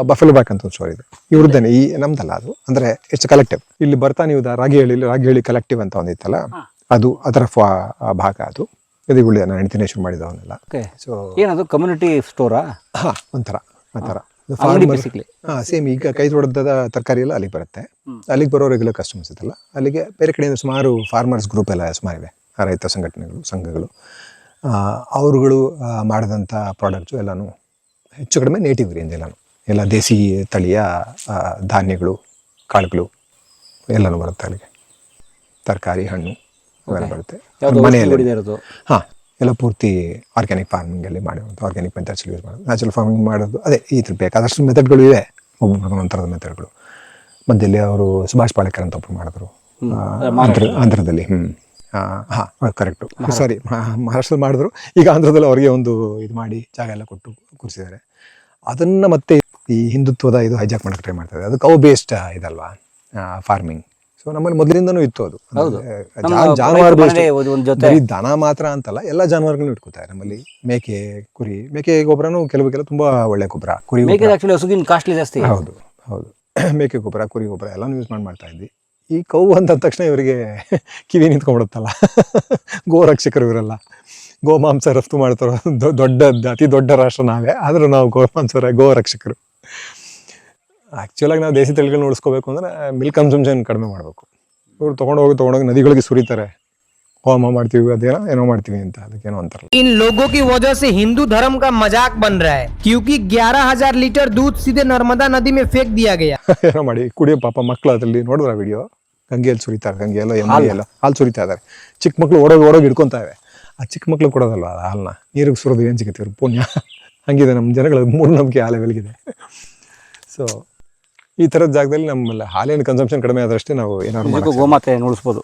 ಬಫೆಲೋ ಬ್ಯಾಕ್ ಅಂತ ಒಂದು ಸ್ಟೋರ್ ಇದೆ ಇವ್ರದ್ದೇನೆ, ಈ ನಮ್ದಲ್ಲ ಅದು. ಅಂದರೆ ಇಟ್ಸ್ ಕಲೆಕ್ಟಿವ್. ಇಲ್ಲಿ ಬರ್ತಾ ನೀವು ರಾಗಿಹಳ್ಳಿ ಕಲೆಕ್ಟಿವ್ ಅಂತ ಒಂದಿತ್ತಲ್ಲ, ಅದು ಅದರ ಭಾಗ. ಅದು ಗದಿಗುಳಿ ನಾನು ಹೆಣ್ತಿನೇ ಶುರು ಮಾಡಿದವನ್ನೆಲ್ಲ. ಸೊ ಏನದು ಕಮ್ಯುನಿಟಿ ಸ್ಟೋರಾ? ಒಂಥರ ಆ ಥರ ಸೇಮ್. ಈಗ ಕೈ ತೊಡೆದ ತರಕಾರಿ ಎಲ್ಲ ಅಲ್ಲಿಗೆ ಬರುತ್ತೆ. ಅಲ್ಲಿಗೆ ಬರೋ ರೆಗ್ಯುಲರ್ ಕಸ್ಟಮರ್ಸ್ ಇತ್ತಲ್ಲ, ಅಲ್ಲಿಗೆ ಬೇರೆ ಕಡೆಯಿಂದ ಸುಮಾರು ಫಾರ್ಮರ್ಸ್ ಗ್ರೂಪ್ ಎಲ್ಲ ಸುಮಾರಿವೆ, ರೈತ ಸಂಘಗಳು. ಅವರುಗಳು ಮಾಡಿದಂಥ ಪ್ರಾಡಕ್ಟ್ಸು ಎಲ್ಲನೂ ಹೆಚ್ಚು ಕಡಿಮೆ ನೇಟಿವ್ ಗ್ರೀನ್ಸ್ ಎಲ್ಲ ದೇಸಿ ತಳಿಯ ಧಾನ್ಯಗಳು, ಕಾಳುಗಳು ಎಲ್ಲನೂ ಬರುತ್ತೆ ಅಲ್ಲಿಗೆ. ತರಕಾರಿ, ಹಣ್ಣು ಅವೆಲ್ಲ ಬರುತ್ತೆ ಮನೆಯಲ್ಲಿ. ಎಲ್ಲ ಪೂರ್ತಿ ಆರ್ಗ್ಯಾನಿಕ್ ಫಾರ್ಮಿಂಗಲ್ಲಿ ಮಾಡಿರೋದು. ಆರ್ಗ್ಯಾನಿಕ್ ಮೆಥಡ್ಸ್ ಯೂಸ್ ಮಾಡೋದು, ನ್ಯಾಚುರಲ್ ಫಾರ್ಮಿಂಗ್ ಮಾಡೋದು. ಅದೇ ಈ ಥರ ಬೇಕಾದಷ್ಟು ಮೆಥಡ್ಗಳು ಇವೆ, ಒಂಥರದ ಮೆಥಡ್ಗಳು. ಮಧ್ಯದಲ್ಲಿ ಅವರು ಸುಭಾಷ್ ಪಾಳೇಕರ್ ಅಂತ ಒಬ್ಬರು ಮಾಡಿದ್ರು ಆಂಧ್ರದಲ್ಲಿ. ಕರೆಕ್ಟು, ಸಾರಿ, ಮಹಾರಾಷ್ಟ್ರದಲ್ಲಿ ಮಾಡಿದ್ರು. ಈಗ ಆಂಧ್ರದಲ್ಲಿ ಅವರಿಗೆ ಒಂದು ಇದು ಮಾಡಿ ಜಾಗ ಎಲ್ಲ ಕೊಟ್ಟು ಕೂರಿಸಿದ್ದಾರೆ. ಅದನ್ನು ಮತ್ತೆ ಈ ಹಿಂದುತ್ವದ ಇದು ಹೈಜಾಕ್ ಮಾಡೋಕ್ಕೆ ಟ್ರೈ ಮಾಡ್ತಾರೆ. ಅದು ಕೌ ಬೇಸ್ಡ್ ಇದಲ್ವಾ ಫಾರ್ಮಿಂಗ್. ಸೊ ನಮ್ಮಲ್ಲಿ ಮೊದಲಿಂದನೂ ಇತ್ತು ಅದು. ಜಾನುವಾರು ಬರೀ ದನ ಮಾತ್ರ ಅಂತಲ್ಲ, ಎಲ್ಲ ಜಾನುವಾರುಗಳನ್ನೂ ಇಟ್ಕೋತಾರೆ ನಮ್ಮಲ್ಲಿ. ಮೇಕೆ ಗೊಬ್ಬರನೂ ಕೆಲವು ತುಂಬಾ ಒಳ್ಳೆ ಗೊಬ್ಬರ. ಕುರಿ ಕಾಸ್ಟ್ಲಿ ಜಾಸ್ತಿ. ಹೌದು, ಮೇಕೆ ಗೊಬ್ಬರ, ಕುರಿ ಗೊಬ್ಬರ ಎಲ್ಲಾನು ಯೂಸ್ ಮಾಡ್ತಾ ಇದ್ವಿ. ಈ ಕೌ ಅಂತ ತಕ್ಷಣ ಇವರಿಗೆ ಕಿವಿ ನಿಂತ್ಕೊಂಡ್ಬಿಡುತ್ತಲ್ಲ. ಗೋರಕ್ಷಕರು ಇವರೆಲ್ಲ. ಗೋಮಾಂಸ ರಫ್ತು ಮಾಡ್ತಾರೋ ಅತಿ ದೊಡ್ಡ ರಾಷ್ಟ್ರ ನಾವೇ, ಆದರೂ ನಾವು ಗೋರಕ್ಷಕರು. ಆ್ಯಕ್ಚುಲಾಗಿ ನಾವು ದೇಸಿ ತಳಿಗಳನ್ನ ಉಳಿಸ್ಕೋಬೇಕು ಅಂದರೆ ಮಿಲ್ಕ್ ಕನ್ಸಂಪ್ಷನ್ ಕಡಿಮೆ ಮಾಡಬೇಕು. ಇವ್ರು ತೊಗೊಂಡೋಗಿ ನದಿಗಳಿಗೆ ಸುರಿತಾರೆ. ಹೋಮ ಮಾಡ್ತೀವಿ, ಏನೋ ಮಾಡ್ತೀವಿ ಅಂತ, ಅದಕ್ಕೇನೋ ಅಂತಾರಲ್ಲ. इन लोगों की वजह से हिंदू धर्म का मजाक बन रहा है, क्योंकि 11,000 लीटर दूध सीधे नर्मदा नदी में फेंक दिया गया. ಏನೋ ಮಾಡಿ ಕುಡಿಯೋ ಪಾಪ ಮಕ್ಕಳು ಅದರಲ್ಲಿ ನೋಡಿದ್ರ ವಿಡಿಯೋ, ಗಂಗೆಯಲ್ಲಿ ಸುರಿತಾರೆ, ಗಂಗೆಯಲ್ಲೋ ಎಮ್ಮೆ ಹಾಲು ಸುರಿತಾ ಇದ್ದಾರೆ. ಚಿಕ್ಕ ಮಕ್ಕಳು ಓಡೋಗಿ ಹಿಡ್ಕೊತಾವೆ. ಆ ಚಿಕ್ಕ ಮಕ್ಳು ಕೊಡೋದಲ್ವ ಹಾಲನ್ನ, ನೀರಿಗೆ ಸುರೋದು ಏನು ಸಿಗುತ್ತೆ ಇವ್ರು ಪುಣ್ಯ. ಹಂಗಿದೆ ನಮ್ಮ ಜನಗಳ ಮೂಢನಂಬಿಕೆ ಆ ಲೆವೆಲ್ಗಿದೆ. ಸೊ ಈ ಥರದ ಜಾಗದಲ್ಲಿ ನಮ್ಮಲ್ಲಿ ಹಾಲಿನ ಕನ್ಸಂಪ್ಷನ್ ಕಡಿಮೆ ಆದಷ್ಟೇ ನಾವು ಏನಾದ್ರು ನಿಜಕ್ಕೂ ಗೋಮಾತೆ ಉಳಿಸ್ಬೋದು.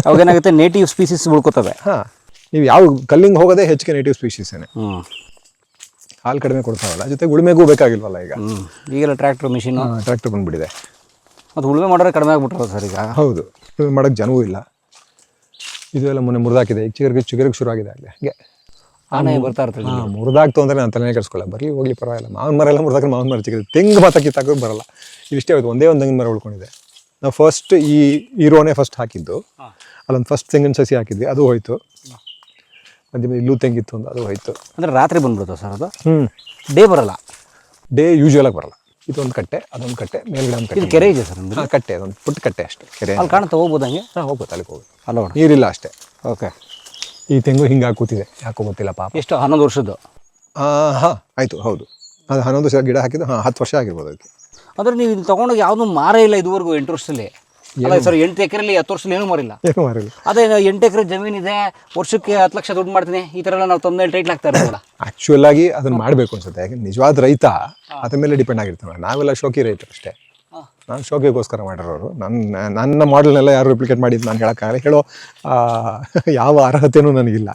ಅವಾಗ ಏನಾಗುತ್ತೆ, ನೇಟಿವ್ ಸ್ಪೀಸೀಸ್ ಉಳ್ಕೋತವೆ. ಹಾಂ, ನೀವು ಯಾವ ಕಲ್ಲಿಂಗ್ ಹೋಗೋದೇ ಹೆಚ್ಚಿಗೆ ನೇಟಿವ್ ಸ್ಪೀಷೀಸೇನೆ. ಹ್ಞೂ, ಹಾಲು ಕಡಿಮೆ ಕೊಡ್ತಾವಲ್ಲ, ಜೊತೆಗೆ ಉಳುಮೆಗೂ ಬೇಕಾಗಿಲ್ವಲ್ಲ ಈಗ. ಈಗೆಲ್ಲ ಟ್ರ್ಯಾಕ್ಟರ್ ಮಿಷಿನು ಟ್ರ್ಯಾಕ್ಟರ್ ಬಂದುಬಿಟ್ಟಿದೆ. ಮತ್ತು ಉಳುಮೆ ಮಾಡೋರೆ ಕಡಿಮೆ ಆಗ್ಬಿಟ್ರಲ್ಲ ಸರ್ ಈಗ. ಹೌದು, ಉಳುಮೆ ಮಾಡೋಕ್ಕೆ ಜನವೂ ಇಲ್ಲ. ಇದು ಎಲ್ಲ ಮೊನ್ನೆ ಮುರಿದಾಕಿದೆ, ಈಗ ಚಿಗುರಿಗೆ ಶುರು ಆಗಿದೆ ಆಗಲಿ. ಹಾಗೆ ಆನೆ ಬರ್ತಾ ಇರ್ತದೆ. ಹಾಂ, ಮುರಿದಾಕ್ತು ಅಂದರೆ ನಾನು ತಲೆನೇ ಕೆಡಿಸ್ಕೊಳ್ಳ, ಬರೀ ಹೋಗ್ಲಿ ಪರವಾಗಿಲ್ಲ. ಮಾವಿನ ಮರ ಎಲ್ಲ ಮುರಿದಾಕ ಮಾವಿನ ಮರ ಚಿಕ್ಕಿದೆ, ತೆಂಗು ಮಾತ್ರ ಕಿತ್ತಾಕೋಕೆ ಬರಲ್ಲ. ಇಷ್ಟೇ ಆಯ್ತು, ಒಂದೇ ಒಂದು ತೆಂಗಿನ ಮರ ಉಳ್ಕೊಂಡಿದೆ. ನಾವು ಫಸ್ಟ್ ಈ ರೋನೇ ಫಸ್ಟ್ ಹಾಕಿದ್ದು, ಅಲ್ಲೊಂದು ಫಸ್ಟ್ ತೆಂಗಿನ ಸಸಿ ಹಾಕಿದ್ವಿ, ಅದು ಹೋಯ್ತು. ಮಧ್ಯೆ ಇಲ್ಲೂ ತೆಂಗಿತ್ತು ಒಂದು, ಅದು ಹೋಯ್ತು. ಅಂದರೆ ರಾತ್ರಿ ಬಂದ್ಬಿಡುತ್ತೆ ಸರ್ ಅದು? ಡೇ ಬರಲ್ಲ. ಡೇ ಯೂಶುವಲಾಗಿ ಬರಲ್ಲ. ಇದೊಂದು ಕಟ್ಟೆ, ಅದೊಂದು ಕಟ್ಟೆ, ಮೇಲ್ಗಡೆ ಒಂದು ಕಟ್ಟೆ. ಇದು ಕೆರೆ ಇದೆ ಸರ್? ಹಾಂ, ಕಟ್ಟೆ, ಅದೊಂದು ಪುಟ್ಟ ಕಟ್ಟೆ ಅಷ್ಟೇ. ಕೆರೆ ಅಲ್ಲಿ ಕಾಣುತ್ತೆ, ಹೋಗ್ಬೋದು ಹಂಗೆ? ಹಾಂ, ಹೋಗ್ಬೋದು, ಅಲ್ಲಿಗೆ ಹೋಗ್ಬೋದು. ಅಲ್ಲ, ನೀರಿಲ್ಲ ಅಷ್ಟೇ. ಓಕೆ. ಈ ತೆಂಗು ಹಿಂಗಾಗಿ ಕೂತಿದೆ, ಯಾಕೋ ಗೊತ್ತಿಲ್ಲ ಪಾಪ. ಎಷ್ಟು? 11 ವರ್ಷದ್ದು? ಹಾಂ, ಆಯಿತು, ಹೌದು. ಅದು 11 ವರ್ಷ ಗಿಡ ಹಾಕಿದ್ದು. ಹಾಂ, 10 ವರ್ಷ ಆಗಿರ್ಬೋದು ಅದಕ್ಕೆ. ಅಂದರೆ ನೀವು ಇಲ್ಲಿ ತೊಗೊಂಡೋಗಿ ಯಾವುದೂ ಮಾರೇ ಇಲ್ಲ ಇದುವರೆಗೂ 8 ವರ್ಷದಲ್ಲಿ? ಅಲ್ಲ ಸರ್, 8 ಎಕರೆಯಲ್ಲಿ 10 ವರ್ಷದಲ್ಲಿ ಏನೂ ಮಾರಿಲ್ಲ? ಏನೂ ಮಾರಿಲ್ಲ. ಅದೇ 8 ಎಕರೆ ಜಮೀನಿದೆ, ವರ್ಷಕ್ಕೆ 10 ಲಕ್ಷ ದುಡ್ಡು ಮಾಡ್ತೀನಿ, ಈ ಥರ ಎಲ್ಲ ನಾವು ತಮ್ಮಲ್ಲಿ ಟೈಟ್ಲ್ ಆಗ್ತಾ ಇರೋಲ್ಲ. ಆ್ಯಕ್ಚುಲ್ ಆಗಿ ಅದನ್ನು ಮಾಡಬೇಕು ಅನ್ಸುತ್ತೆ. ಯಾಕೆ ನಿಜವಾದ ರೈತ ಅದ್ರ ಮೇಲೆ ಡಿಪೆಂಡ್ ಆಗಿರ್ತಾವೆ. ನಾವೆಲ್ಲ ಶೋಕಿ ರೈತರು ಅಷ್ಟೇ. ನಾನು ಶೋಕಿಗೋಸ್ಕರ ಮಾಡಿರೋರು. ನನ್ನ ಮಾಡಲ್ನೆಲ್ಲ ಯಾರು ರಿಪ್ಲಿಕೇಟ್ ಮಾಡಿದ್ದು ನಾನು ಹೇಳೋಕ್ಕಾಗಲ್ಲ, ಹೇಳೋ ಯಾವ ಅರ್ಹತೆಯೂ ನನಗಿಲ್ಲ.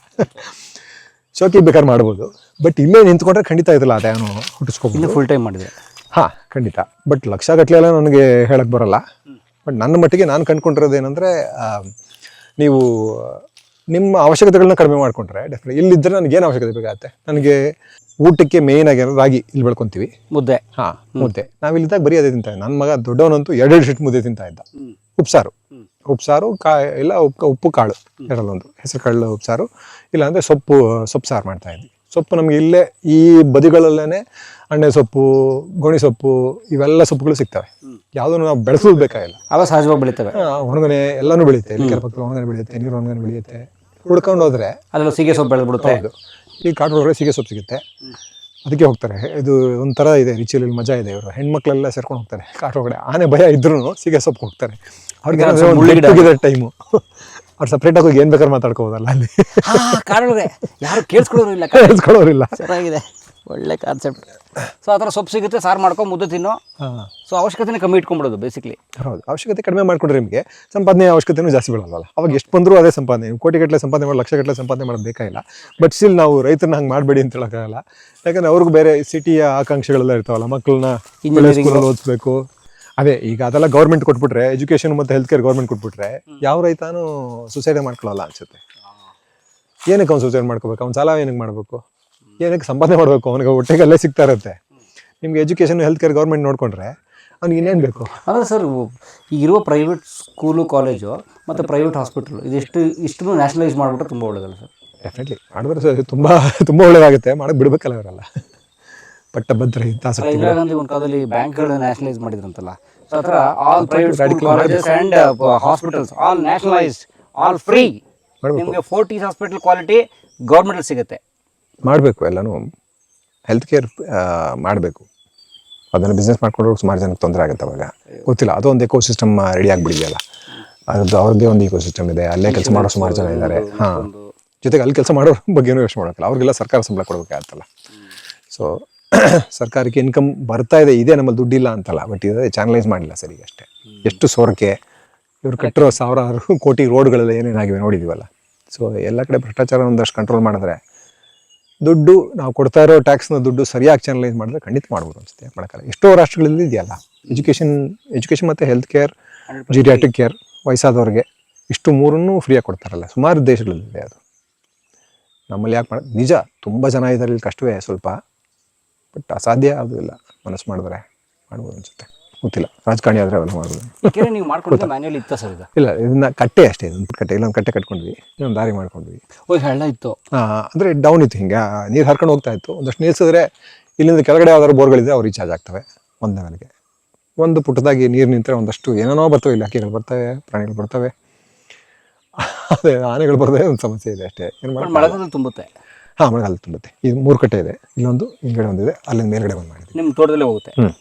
ಶೋಕಿ ಬೇಕಾದ್ರೆ ಮಾಡ್ಬೋದು, ಬಟ್ ಇಲ್ಲೇ ನಿಂತ್ಕೊಂಡ್ರೆ ಖಂಡಿತ ಇದಲ್ಲ ಅದೇನು ಹುಟ್ಟಿಸ್ಕೊಬೋದು. ಫುಲ್ ಟೈಮ್ ಮಾಡಿದೆ. ಹಾಂ, ಖಂಡಿತ. ಬಟ್ ಲಕ್ಷಗಟ್ಟಲೆ ಎಲ್ಲ ನನಗೆ ಹೇಳಕ್ಕೆ ಬರೋಲ್ಲ. ಬಟ್ ನನ್ನ ಮಟ್ಟಿಗೆ ನಾನು ಕಂಡುಕೊಂಡಿರೋದು ಏನಂದರೆ, ನೀವು ನಿಮ್ಮ ಅವಶ್ಯಕತೆಗಳನ್ನ ಕಡಿಮೆ ಮಾಡಿಕೊಂಡ್ರೆ ಡೆಫಿನೆಟ್ ಇಲ್ಲಿದ್ದರೆ ನನಗೇನು ಅವಶ್ಯಕತೆ ಬೇಕಾಗುತ್ತೆ. ನನಗೆ ಊಟಕ್ಕೆ ಮೇಯ್ನ್ ಆಗಿ ರಾಗಿ ಇಲ್ಲಿ ಬೆಳ್ಕೊತೀವಿ, ಮುದ್ದೆ. ಹಾಂ, ಮುದ್ದೆ. ನಾವಿಲ್ಲಿದ್ದಾಗ ಬರೀ ಅದೇ ತಿಂತಾ ಇದ್ದೆ. ನನ್ನ ಮಗ ದೊಡ್ಡವನಂತೂ 2 ಶೀಟ್ ಮುದ್ದೆ ತಿಂತಾ ಇದ್ದ. ಉಪ್ಸಾರು ಇಲ್ಲ ಉಪ್ಪು ಕಾಳು ಎರಡಲ್ಲೊಂದು, ಹೆಸರು ಕಾಳು ಉಪ್ಸಾರು, ಇಲ್ಲಾಂದರೆ ಸೊಪ್ಪು ಸಾರು ಮಾಡ್ತಾಯಿದ್ವಿ. ಸೊಪ್ಪು ನಮಗೆ ಇಲ್ಲೇ ಈ ಬದಿಗಳಲ್ಲೇ ಅಣ್ಣೆ ಸೊಪ್ಪು, ಗೋಣಿ ಸೊಪ್ಪು, ಇವೆಲ್ಲ ಸೊಪ್ಪುಗಳು ಸಿಗ್ತವೆ. ಯಾವುದನ್ನು ನಾವು ಬೆಳೆಸೋದು ಬೇಕಾಗಿಲ್ಲ, ಅವ ಸಹಜವಾಗಿ ಬೆಳಿತವೆ. ಒಣಗನೆ ಎಲ್ಲನೂ ಬೆಳೆಯುತ್ತೆ. ಇಲ್ಲಿ ಕೆರೆ ಪಕ್ಕದಲ್ಲಿ ಒಣಗನೆ ಬೆಳೆಯುತ್ತೆ, ನೀರು ಒಣಗನೆ ಬೆಳೆಯುತ್ತೆ. ಹುಡ್ಕೊಂಡು ಹೋದರೆ ಅಲ್ಲೆಲ್ಲ ಸೀಗೆ ಸೊಪ್ಪು ಬೆಳೆದ್ಬಿಡುತ್ತೆ. ಹೌದು, ಈ ಕಾಡು ಒಳಗಡೆ ಸೀಗೆ ಸೊಪ್ಪು ಸಿಗುತ್ತೆ, ಅದಕ್ಕೆ ಹೋಗ್ತಾರೆ. ಇದು ಒಂಥರ ಇದೆ, ರಿಚುವಲ್ ಮಜಾ ಇದೆ. ಇವರು ಹೆಣ್ಮಕ್ಳೆಲ್ಲ ಸೇರ್ಕೊಂಡು ಹೋಗ್ತಾರೆ ಕಾಡು ಒಳಗಡೆ. ಆನೆ ಭಯ ಇದ್ರೂ ಸೀಗೆ ಸೊಪ್ಪು ಹೋಗ್ತಾರೆ. ಅವ್ರಿಗೆ ಟೈಮು, ಅವ್ರು ಸಪ್ರೇಟಾಗಿ ಹೋಗಿ ಏನು ಬೇಕಾದ್ರೆ ಮಾತಾಡ್ಕೋಬೋದಲ್ಲ ಅಲ್ಲಿ. ಕಾಡೊಳಗೆ ಯಾರು ಕೇಳಿಸ್ಕೊಳ್ಳೋರಿಲ್ಲ. ಚೆನ್ನಾಗಿದೆ, ಒಳ್ಳೆ ಕಾನ್ಸೆಪ್ಟ್. ಸೊ ಆ ಥರ ಸೊಪ್ಪು ಸಿಗುತ್ತೆ, ಸಾರು ಮಾಡ್ಕೊಂಡು ಮುದ್ದೆ ತಿನ್ನೋ. ಸೊ ಅವಶ್ಯಕತೆನೇ ಕಮ್ಮಿ ಇಟ್ಕೊಂಡ್ಬಿಡೋದು ಬೇಸಿಕ್ಲಿ. ಹೌದು, ಅವಶ್ಯಕತೆ ಕಡಿಮೆ ಮಾಡ್ಕೊಂಡ್ರೆ ನಿಮಗೆ ಸಂಪಾದನೆ ಅವಶ್ಯಕತೆನೂ ಜಾಸ್ತಿ ಬೀಳಲ್ವಲ್ಲ. ಅವಾಗ ಎಷ್ಟು ಬಂದರೂ ಅದೇ ಸಂಪಾದನೆ. ಕೋಟಿಗಟ್ಟಲೆ ಸಂಪಾದನೆ ಮಾಡಿ, ಲಕ್ಷಗಟ್ಟಲೆ ಸಂಪಾದನೆ ಮಾಡೋದು ಬೇಕಾಗಿಲ್ಲ. ಬಟ್ ಸ್ಟಿಲ್ ನಾವು ರೈತರನ್ನ ಹಂಗೆ ಮಾಡಬೇಡಿ ಅಂತ ಹೇಳೋಕ್ಕಾಗಲ್ಲ. ಯಾಕಂದರೆ ಅವ್ರಿಗೂ ಬೇರೆ ಸಿಟಿಯ ಆಕಾಂಕ್ಷೆಗಳೆಲ್ಲ ಇರ್ತಾವಲ್ಲ. ಮಕ್ಕಳನ್ನ ಸ್ಕೂಲಲ್ಲಿ ಓದಿಸ್ಬೇಕು. ಅದೇ ಈಗ ಅದೆಲ್ಲ ಗೌರ್ಮೆಂಟ್ ಕೊಟ್ಬಿಟ್ರೆ, ಎಜುಕೇಷನ್ ಮತ್ತು ಹೆಲ್ತ್ ಕೇರ್ ಗೌರ್ಮೆಂಟ್ ಕೊಟ್ಬಿಟ್ರೆ ಯಾವ ರೈತನೂ ಸುಸೈಡ್ ಮಾಡ್ಕೊಳ್ಳಲ್ಲ ಅನ್ಸುತ್ತೆ. ಏನಕ್ಕೆ ಅವ್ನು ಸುಸೈಡ್ ಮಾಡ್ಕೋಬೇಕು? ಅವ್ನು ಸಾಲ ಏನಕ್ಕೆ ಮಾಡಬೇಕು? ಏನಕ್ಕೆ ಸಂಪಾದನೆ ಮಾಡಬೇಕು? ಅವನಿಗೆ ಹೊಟ್ಟೆಗಲ್ಲೇ ಸಿಗ್ತಾ ಇರುತ್ತೆ. ನಿಮ್ಗೆ ಎಜುಕೇಷನ್ ಹೆಲ್ತ್ ಕೇರ್ ಗೌರ್ಮೆಂಟ್ ನೋಡಿಕೊಂಡ್ರೆ ಅವ್ನಿಗೆ ಇನ್ನೇನು ಬೇಕು? ಅಂದರೆ ಸರ್, ಈಗಿರುವ ಪ್ರೈವೇಟ್ ಸ್ಕೂಲು, ಕಾಲೇಜು ಮತ್ತು ಪ್ರೈವೇಟ್ ಹಾಸ್ಪಿಟಲ್ ಇಷ್ಟು ನ್ಯಾಷನಲೈಸ್ ಮಾಡಿಬಿಟ್ರೆ ತುಂಬ ಒಳ್ಳೆಯದಲ್ಲ ಸರ್? ಡೆಫಿನೆಟ್ಲಿ ಮಾಡಿದ್ರೆ ಸರ್ ತುಂಬ ಒಳ್ಳೆಯದಾಗುತ್ತೆ. ಮಾಡೋಕ್ಕೆ ಬಿಡಬೇಕಲ್ಲ ಅವರೆಲ್ಲ. ಪಟ್ಟಭದ್ರ ಇಂದಿರಾ ಗಾಂಧಿ ಒಂದು ಕಾಲದಲ್ಲಿ ಬ್ಯಾಂಕ್ಗಳನ್ನ ನ್ಯಾಷನಲೈಸ್ ಮಾಡಿದ್ರಂತಲ್ಲ. ಸೊ ಆ ಥರ all private colleges and hospitals all nationalised, all free. ನಿಮಗೆ 40 ಹಾಸ್ಪಿಟಲ್ ಕ್ವಾಲಿಟಿ ಗೌರ್ಮೆಂಟಲ್ಲಿ ಸಿಗುತ್ತೆ. ಮಾಡಬೇಕು, ಎಲ್ಲನೂ ಹೆಲ್ತ್ ಕೇರ್ ಮಾಡಬೇಕು. ಅದನ್ನು ಬಿಸ್ನೆಸ್ ಮಾಡ್ಕೊಂಡ್ರೆ ಸುಮಾರು ಜನಕ್ಕೆ ತೊಂದರೆ ಆಗುತ್ತೆ. ಅವಾಗ ಗೊತ್ತಿಲ್ಲ, ಅದೊಂದು ಎಕೋ ಸಿಸ್ಟಮ್ ರೆಡಿ ಆಗಿಬಿಡಿದೆಯಲ್ಲ. ಅದು ಅವ್ರದ್ದೇ ಒಂದು ಇಕೋ ಸಿಸ್ಟಮ್ ಇದೆ, ಅಲ್ಲೇ ಕೆಲಸ ಮಾಡೋ ಸುಮಾರು ಜನ ಇದ್ದಾರೆ. ಹಾಂ, ಜೊತೆಗೆ ಅಲ್ಲಿ ಕೆಲಸ ಮಾಡೋರ ಬಗ್ಗೆನೂ ಯೋಚನೆ ಮಾಡೋಕ್ಕಲ್ಲ. ಅವ್ರಿಗೆಲ್ಲ ಸರ್ಕಾರ ಸಂಬಳ ಕೊಡಬೇಕಾಗತ್ತಲ್ಲ. ಸೊ ಸರ್ಕಾರಕ್ಕೆ ಇನ್ಕಮ್ ಬರ್ತಾ ಇದೆ ನಮ್ಮಲ್ಲಿ ದುಡ್ಡಿಲ್ಲ ಅಂತಲ್ಲ, ಬಟ್ ಇದೇ ಚಾನಲೈಸ್ ಮಾಡಿಲ್ಲ ಸರಿಗೆ ಅಷ್ಟೇ. ಎಷ್ಟು ಸೋರಿಕೆ ಇವ್ರು ಕಟ್ಟಿರೋ ಸಾವಿರಾರು ಕೋಟಿ ರೋಡ್ಗಳೆಲ್ಲ ಏನೇನಾಗಿವೆ ನೋಡಿದ್ದೀವಲ್ಲ. ಸೊ ಎಲ್ಲ ಕಡೆ ಭ್ರಷ್ಟಾಚಾರ ಒಂದಷ್ಟು ಕಂಟ್ರೋಲ್ ಮಾಡಿದ್ರೆ, ದುಡ್ಡು ನಾವು ಕೊಡ್ತಾ ಇರೋ ಟ್ಯಾಕ್ಸ್ನ ದುಡ್ಡು ಸರಿಯಾಗಿ ಚಾನಲೈಸ್ ಮಾಡಿದ್ರೆ ಖಂಡಿತ ಮಾಡ್ಬೋದು ಅನಿಸುತ್ತೆ. ಮಾಡೋಕ್ಕಲ್ಲ. ಎಷ್ಟೋ ರಾಷ್ಟ್ರಗಳಲ್ಲಿ ಇದೆಯಲ್ಲ ಎಜುಕೇಷನ್ ಮತ್ತು ಹೆಲ್ತ್ ಕೇರ್, ಜಿರಿಯಾಟ್ರಿಕ್ ಕೇರ್, ವಯಸ್ಸಾದವ್ರಿಗೆ ಇಷ್ಟು ಮೂರನ್ನೂ ಫ್ರೀಯಾಗಿ ಕೊಡ್ತಾರಲ್ಲ. ಸುಮಾರು ದೇಶಗಳಲ್ಲಿದೆ ಅದು. ನಮ್ಮಲ್ಲಿ ಯಾಕೆ ಮಾಡೋದು? ನಿಜ ತುಂಬ ಜನ ಇದ್ದಾರೆ ಇಲ್ಲಿ, ಕಷ್ಟವೇ ಸ್ವಲ್ಪ. ಬಟ್ ಅಸಾಧ್ಯ ಅದು ಇಲ್ಲ, ಮನಸ್ಸು ಮಾಡಿದ್ರೆ ಮಾಡ್ಬೋದು ಅನ್ಸುತ್ತೆ. ಗೊತ್ತಿಲ್ಲ, ರಾಜಕಾರಣಿ ಆದರೆ ಅವೆಲ್ಲ ಮಾಡ್ಬೋದು. ನೀವು ಮಾಡ್ಕೊಂಡು ಮ್ಯಾನ್ಯಲ್ ಇತ್ತ ಸರ್? ಇಲ್ಲ, ಇದನ್ನ ಕಟ್ಟೆ ಅಷ್ಟೇ. ಇದೊಂದು ಕಟ್ಟೆ, ಇಲ್ಲೊಂದು ಕಟ್ಟೆ ಕಟ್ಕೊಂಡ್ವಿ, ಇನ್ನೊಂದು ದಾರಿ ಮಾಡ್ಕೊಂಡ್ವಿ. ಹಳ್ಳ ಇತ್ತು, ಅಂದರೆ ಡೌನ್ ಇತ್ತು, ಹಿಂಗೆ ನೀರು ಹರ್ಕೊಂಡು ಹೋಗ್ತಾ ಇತ್ತು. ಒಂದಷ್ಟು ನಿಲ್ಸಿದ್ರೆ ಇಲ್ಲಿಂದ ಕೆಳಗಡೆ ಯಾವ್ದಾದ್ರು ಬೋರ್ಗಳಿದೆ, ಅವ್ರು ರೀಚಾರ್ಜ್ ಆಗ್ತವೆ. ಒಂದು ಲೆವೆಲ್ಗೆ ಒಂದು ಪುಟ್ಟದಾಗಿ ನೀರು ನಿಂತರೆ ಒಂದಷ್ಟು ಏನೇನೋ ಬರ್ತವೆ. ಇಲ್ಲಿ ಹಕ್ಕಿಗಳು ಬರ್ತವೆ, ಪ್ರಾಣಿಗಳು ಬರ್ತವೆ, ಅದೇ ಆನೆಗಳು ಬರ್ತವೆ. ಒಂದು ಸಮಸ್ಯೆ ಇದೆ ಅಷ್ಟೇ. ಏನು ಮಾಡಿ ಮಳೆಗಾಲದಲ್ಲಿ ತುಂಬುತ್ತೆ. ಹಾಂ, ಮಳೆಗಾಲ ತುಂಬುತ್ತೆ. ಇದು 3 ಕಟ್ಟೆ ಇದೆ, ಇಲ್ಲೊಂದು ಹಿಂಗಡೆ ಒಂದಿದೆ, ಅಲ್ಲಿಂದ ಮೇಲ್ಗಡೆ ಒಂದು ಮಾಡಿದ್ವಿ. ನಿಮ್ಮ ತೋಟದಲ್ಲೇ ಹೋಗುತ್ತೆ?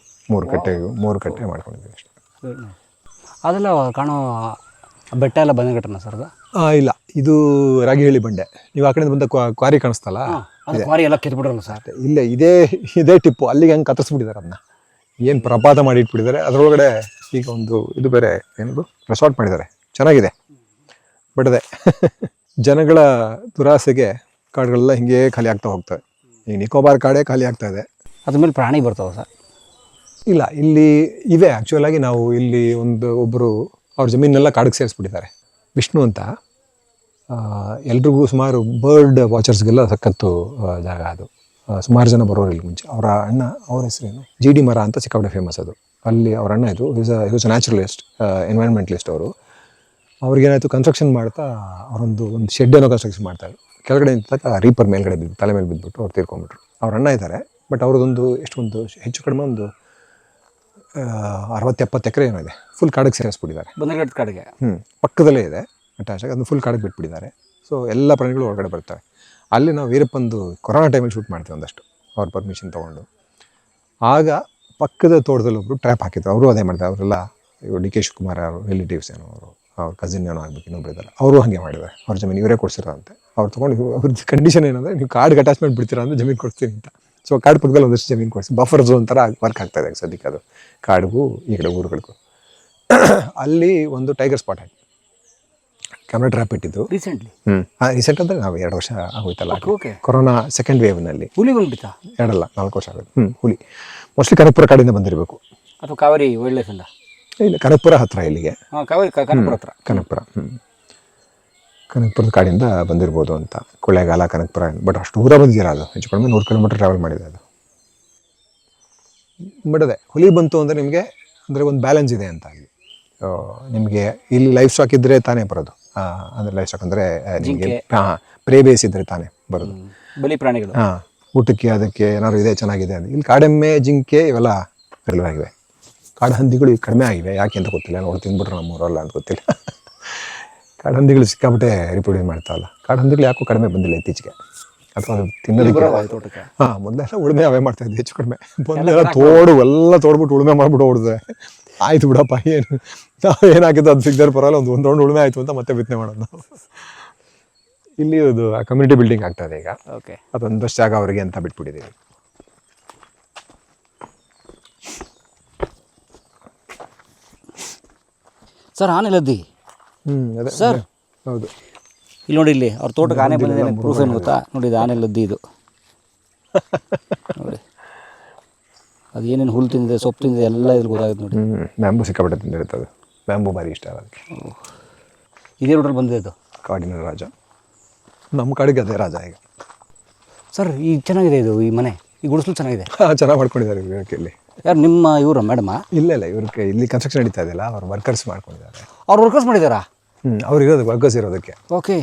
3 ಕಟ್ಟೆ ಮಾಡ್ಕೊಂಡಿದ್ವಿ ಅಷ್ಟೇ. ಅದೆಲ್ಲ ಕಾಣೋ ಬೆಟ್ಟ ಎಲ್ಲ ಬಂದಘಟ್ಟನ ಸರ್? ಅದು ಇಲ್ಲ, ಇದು ರಾಗಿಹಳ್ಳಿ ಬಂಡೆ. ನೀವು ಆ ಕಡೆಯಿಂದ ಬಂದ ಕ್ವಾರಿ ಕಾಣಿಸ್ತಲ್ಲ, ಅದು ಕ್ವಾರಿ ಎಲ್ಲ ಕಿತ್ಬಿಡ್ರಲ್ಲ ಸರ್. ಇಲ್ಲೇ ಇದೇ ಟಿಪ್ಪು. ಅಲ್ಲಿಗೆ ಹಂಗೆ ಕತ್ತರಿಸ್ಬಿಟ್ಟಿದ್ದಾರೆ ಅದನ್ನ, ಏನು ಪ್ರಪಾತ ಮಾಡಿ ಇಟ್ಬಿಟ್ಟಿದ್ದಾರೆ. ಅದರೊಳಗಡೆ ಈಗ ಒಂದು ಇದು ಬೇರೆ ಏನದು ರೆಸಾರ್ಟ್ ಮಾಡಿದ್ದಾರೆ, ಚೆನ್ನಾಗಿದೆ. ಬಟ್ ಅದೇ ಜನಗಳ ದುರಾಸೆಗೆ ಕಾಡುಗಳೆಲ್ಲ ಹಿಂಗೆ ಖಾಲಿ ಆಗ್ತಾ ಹೋಗ್ತವೆ. ಈ ನಿಕೋಬಾರ್ ಕಾಡೇ ಖಾಲಿ ಆಗ್ತಾ ಇದೆ. ಅದ್ರ ಮೇಲೆ ಪ್ರಾಣಿ ಬರ್ತಾವೆ ಸರ್? ಇಲ್ಲ, ಇಲ್ಲಿ ಇವೆ. ಆ್ಯಕ್ಚುಲಾಗಿ ನಾವು ಇಲ್ಲಿ ಒಬ್ಬರು ಅವ್ರ ಜಮೀನೆಲ್ಲ ಕಾಡಿಗೆ ಸೇರಿಸ್ಬಿಟ್ಟಿದ್ದಾರೆ. ವಿಷ್ಣು ಅಂತ, ಎಲ್ರಿಗೂ ಸುಮಾರು ಬರ್ಡ್ ವಾಚರ್ಸ್ಗೆಲ್ಲ ಸಖತ್ತು ಜಾಗ ಅದು. ಸುಮಾರು ಜನ ಬರೋರು ಇಲ್ಲಿ ಮುಂಚೆ. ಅವರ ಅಣ್ಣ, ಅವ್ರ ಹೆಸರೇನು GD ಮರ ಅಂತ ಸಿಕ್ಕಾಪಟ್ಟೆ ಫೇಮಸ್ ಅದು. ಅಲ್ಲಿ ಅವ್ರ ಅಣ್ಣ ಇದು ಈಸ್ ನ್ಯಾಚುರಲಿಸ್ಟ್, ಎನ್ವೈರ್ಮೆಂಟಲಿಸ್ಟ್ ಅವರು. ಅವ್ರಿಗೇನಾಯಿತು, ಕನ್ಸ್ಟ್ರಕ್ಷನ್ ಮಾಡ್ತಾ ಅವರೊಂದು ಶೆಡ್ ಏನೋ ಕನ್ಸ್ಟ್ರಕ್ಷನ್ ಮಾಡ್ತಾಯಿದ್ರು. ಕೆಳಗಡೆ ನಿಂತಾಗ ರೀಪರ್ ಮೇಲ್ಗಡೆ ಬಿದ್ದು ತಲೆ ಮೇಲೆ ಬಿದ್ದುಬಿಟ್ಟು ಅವ್ರು ತೀರ್ಕೊಂಡ್ಬಿಟ್ರು. ಅವ್ರ ಅಣ್ಣ ಇದ್ದಾರೆ, ಬಟ್ ಅವ್ರದ್ದೊಂದು ಎಷ್ಟೊಂದು ಹೆಚ್ಚು ಕಡಿಮೆ ಒಂದು 60-70 ಎಕರೆ ಏನೋ ಇದೆ. ಫುಲ್ ಕಾಡಿಗೆ ಸೇರಿಸ್ಬಿಟ್ಟಿದ್ದಾರೆ. ಬಂದರ್ಘಟ್ಟ ಕಾಡಿಗೆ ಪಕ್ಕದಲ್ಲೇ ಇದೆ ಅಟ್ಯಾಚಾಗಿ, ಅದನ್ನು ಫುಲ್ ಕಾಡಿಗೆ ಬಿಟ್ಬಿಟ್ಟಿದ್ದಾರೆ. ಸೊ ಎಲ್ಲ ಪ್ರಾಣಿಗಳು ಹೊರಗಡೆ ಬರ್ತವೆ. ಅಲ್ಲಿ ನಾವು ವೀರಪ್ಪಂದು ಕೊರೋನಾ ಟೈಮಲ್ಲಿ ಶೂಟ್ ಮಾಡ್ತೀವಿ ಒಂದಷ್ಟು, ಅವ್ರ ಪರ್ಮಿಷನ್ ತೊಗೊಂಡು. ಆಗ ಪಕ್ಕದ ತೋಟದಲ್ಲಿ ಒಬ್ಬರು ಟ್ರ್ಯಾಪ್ ಹಾಕಿದ್ರು. ಅವರು ಅದೇ ಮಾಡ್ತಾರೆ. ಅವರೆಲ್ಲ ಇವರು DK ಶಿವಕುಮಾರ್ ಅವರು ರಿಲೇಟಿವ್ಸ್ ಏನೋ, ಅವ್ರ ಕಸಿನ್ ಏನೋ ಆಗ್ಬೇಕು, ಇನ್ನೊಬ್ರು ಇದ್ದಾರೆ. ಅವರು ಹಾಗೆ ಮಾಡಿದ್ದಾರೆ. ಅವ್ರ ಜಮೀನು ಇವರೇ ಕೊಡ್ಸಿರೋಂತೆ. ಅವ್ರು ತೊಗೊಂಡು ಅವ್ರದ್ದು ಕಂಡೀಷನ್ ಏನಂದರೆ, ನೀವು ಕಾಡಿಗೆ ಅಟ್ಯಾಚ್ಮೆಂಟ್ ಬಿಡ್ತೀರಾ ಅಂದರೆ ಜಮೀನು ಕೊಡ್ತೀನಿ ಅಂತ. ಸೊ ಕಾಡು ಪಕ್ಕದಲ್ಲಿ ಒಂದಷ್ಟು ಜಮೀನು ಕೊಡಿಸಿ ಬಫರ್ ಝೋನ್ ಥರ ವರ್ಕ್ ಆಗ್ತಾಯಿದೆ ಸದ್ಯಕ್ಕೆ. ಅದು ಕಾಡಿಗೂ ಈ ಕಡೆ ಊರುಗಳಿಗೂ. ಅಲ್ಲಿ ಒಂದು ಟೈಗರ್ ಸ್ಪಾಟ್ ಆಯಿತು, ಕ್ಯಾಮ್ರಾ ಟ್ರ್ಯಾಪ್ ಇಟ್ಟಿದ್ದು ರೀಸೆಂಟ್ಲಿ. ರೀಸೆಂಟ್ ಅಂದರೆ ನಾವು 2 ವರ್ಷ ಆಗೋಯ್ತಲ್ಲ, ಓಕೆ. ಕೊರೋನಾ ಸೆಕೆಂಡ್ ವೇವ್ನಲ್ಲಿ. ಹುಲಿ ಬಂದ್ಬಿಡ್ತಾ? 2 ಅಲ್ಲ 4 ವರ್ಷ ಆಗೋದು. ಹುಲಿ ಮೋಸ್ಟ್ಲಿ ಕನಕಪುರ ಕಾಡಿಂದ ಬಂದಿರಬೇಕು, ಅಥವಾ ಕಾವೇರಿ ವೈಲ್ಡ್ ಲೈಫಿಂದ. ಇಲ್ಲ, ಕನಕಪುರ ಹತ್ರ ಇಲ್ಲಿಗೆ. ಕಾವೇರಿ ಕನಕಪುರ ಹತ್ರ. ಕನಕಪುರ ಕನಕಪುರದ ಕಾಡಿಂದ ಬಂದಿರ್ಬೋದು ಅಂತ. ಕೊಳ್ಳೇಗಾಲ, ಕನಕಪುರ. ಬಟ್ ಅಷ್ಟು ದೂರ ಬಂದಿದ್ದೀರ, ಅದು ಹೆಚ್ಚು ಕಡಿಮೆ 100 ಕಿಲೋಮೀಟರ್ ಟ್ರಾವೆಲ್ ಮಾಡಿದೆ ಅದು. ಬಟ್ ಅದೇ ಹುಲಿ ಬಂತು ಅಂದರೆ ನಿಮಗೆ ಅಂದರೆ ಒಂದು ಬ್ಯಾಲೆನ್ಸ್ ಇದೆ ಅಂತ. ಅಲ್ಲಿ ನಿಮಗೆ ಇಲ್ಲಿ ಲೈಫ್ ಸ್ಟಾಕ್ ಇದ್ದರೆ ತಾನೇ ಬರೋದು. ಅಂದರೆ ಲೈಫ್ ಸ್ಟಾಕ್ ಅಂದರೆ ನಿಮಗೆ ಪ್ರೇ ಬೇಸ್ ಇದ್ದರೆ ತಾನೇ ಬರೋದು. ಬಲಿ ಪ್ರಾಣಿಗಳು. ಊಟಕ್ಕೆ ಅದಕ್ಕೆ ಏನಾದ್ರು ಇದೆ ಚೆನ್ನಾಗಿದೆ ಅಂದರೆ. ಇಲ್ಲಿ ಕಾಡೆಮ್ಮೆ, ಜಿಂಕೆ ಇವೆಲ್ಲ ಆಗಿವೆ. ಕಾಡು ಹಂದಿಗಳು ಈಗ ಕಡಿಮೆ ಆಗಿವೆ, ಯಾಕೆ ಅಂತ ಗೊತ್ತಿಲ್ಲ. ನೋಡಿ ತಿಂದ್ಬಿಟ್ರೆ ನಮ್ಮೂರಲ್ಲ ಅಂತ ಗೊತ್ತಿಲ್ಲ. ಕಾಡು ಹಂದಿಗಳು ಸಿಕ್ಕಾಬಿಟ್ಟೆ ರಿಪ್ರೊಡ್ಯೂಸ್ ಮಾಡ್ತಾವಲ್ಲ. ಕಾಡು ಹಂದಿಗಳು ಯಾಕೋ ಕಡಿಮೆ ಬಂದಿಲ್ಲ ಇತ್ತೀಚೆಗೆ, ಅಥವಾ ಅದು ತಿನ್ನೋದಕ್ಕೆ. ಮೊದಲೆಲ್ಲ ಉಳುಮೆ ಅವೇ ಮಾಡ್ತಾ ಇದ್ದೆ ಹೆಚ್ಚು ಕಡಿಮೆ. ಬಂದೆಲ್ಲ ತೋಡ್ಬಿಟ್ಟು ಉಳುಮೆ ಮಾಡ್ಬಿಟ್ಟು ಹೊಡೆದೆ. ಆಯ್ತು ಬಿಡಪ್ಪ, ಏನು ಏನಾಗಿತ್ತು ಅದು ಸಿಗ್ದಾರೆ ಪರವಾಗಿಲ್ಲ, ಒಂದು ರೌಂಡ್ ಉಳುಮೆ ಆಯಿತು ಅಂತ ಮತ್ತೆ ಬಿತ್ತನೆ ಮಾಡೋದು ನಾವು. ಇಲ್ಲಿ ಅದು ಕಮ್ಯುನಿಟಿ ಬಿಲ್ಡಿಂಗ್ ಆಗ್ತದೆ ಈಗ. ಓಕೆ. ಅದೊಂದಷ್ಟು ಜಾಗ ಅವರಿಗೆ ಅಂತ ಬಿಟ್ಬಿಟ್ಟಿದ್ದೀವಿ. ಸರ್, ಆನೆಲದ್ದಿ. ಅದೇ ಸರ್, ಹೌದು. ಇಲ್ಲಿ ನೋಡಿ, ಇಲ್ಲಿ ಅವ್ರ ತೋಟಕ್ಕೆ ಆನೆ ಬಂದಿದೆ. ಪ್ರೂಫ್ ಏನು ಗೊತ್ತಾ? ನೋಡಿ, ಇದು ಆನೆಲದ್ದಿ. ಇದು ನೋಡಿ, ಅದು ಏನೇನು ಹುಲ್ಲು ತಿಂದಿದೆ, ಸೊಪ್ಪು ತಿಂದಿದೆ ಎಲ್ಲ ಇದ್ರ ಗೊತ್ತಾಗುತ್ತೆ ನೋಡಿ. ಬ್ಯಾಂಬು ಸಿಕ್ಕಾಪಟ್ಟೆ ತಿಂದಿರುತ್ತೆ ಅದು. ಬ್ಯಾಂಬು ಭಾರಿ ಇಷ್ಟ ಅದಕ್ಕೆ. ಇದೇ ರೋಡಲ್ಲಿ ಬಂದಿದೆ ಅದು. ಕಾಡಿನ ರಾಜ, ನಮ್ಮ ಕಾಡಿಗೆ ಅದೇ ರಾಜ ಈಗ. ಸರ್, ಈಗ ಚೆನ್ನಾಗಿದೆ ಇದು, ಈ ಮನೆ, ಈ ಗುಡಿಸಲು ಚೆನ್ನಾಗಿದೆ. ಚೆನ್ನಾಗಿ ಮಾಡ್ಕೊಂಡಿದ್ದಾರೆ ಇವ್ರಿಗೆ. ಇಲ್ಲಿ ಯಾರು ನಿಮ್ಮ ಇವರು ಮೇಡಮಾ? ಇಲ್ಲ, ಇವ್ರಿಗೆ ಇಲ್ಲಿ ಕನ್ಸ್ಟ್ರಕ್ಷನ್ ನಡೀತಾ ಇದೆಯಲ್ಲ, ಅವ್ರು ವರ್ಕರ್ಸ್ ಮಾಡ್ಕೊಂಡಿದ್ದಾರೆ. ಅವ್ರು ವರ್ಕರ್ಸ್ ಮಾಡಿದಾರಾ? ಅವ್ರು ಇರೋದು ವರ್ಕರ್ಸ್ ಇರೋದಕ್ಕೆ. ಓಕೆ.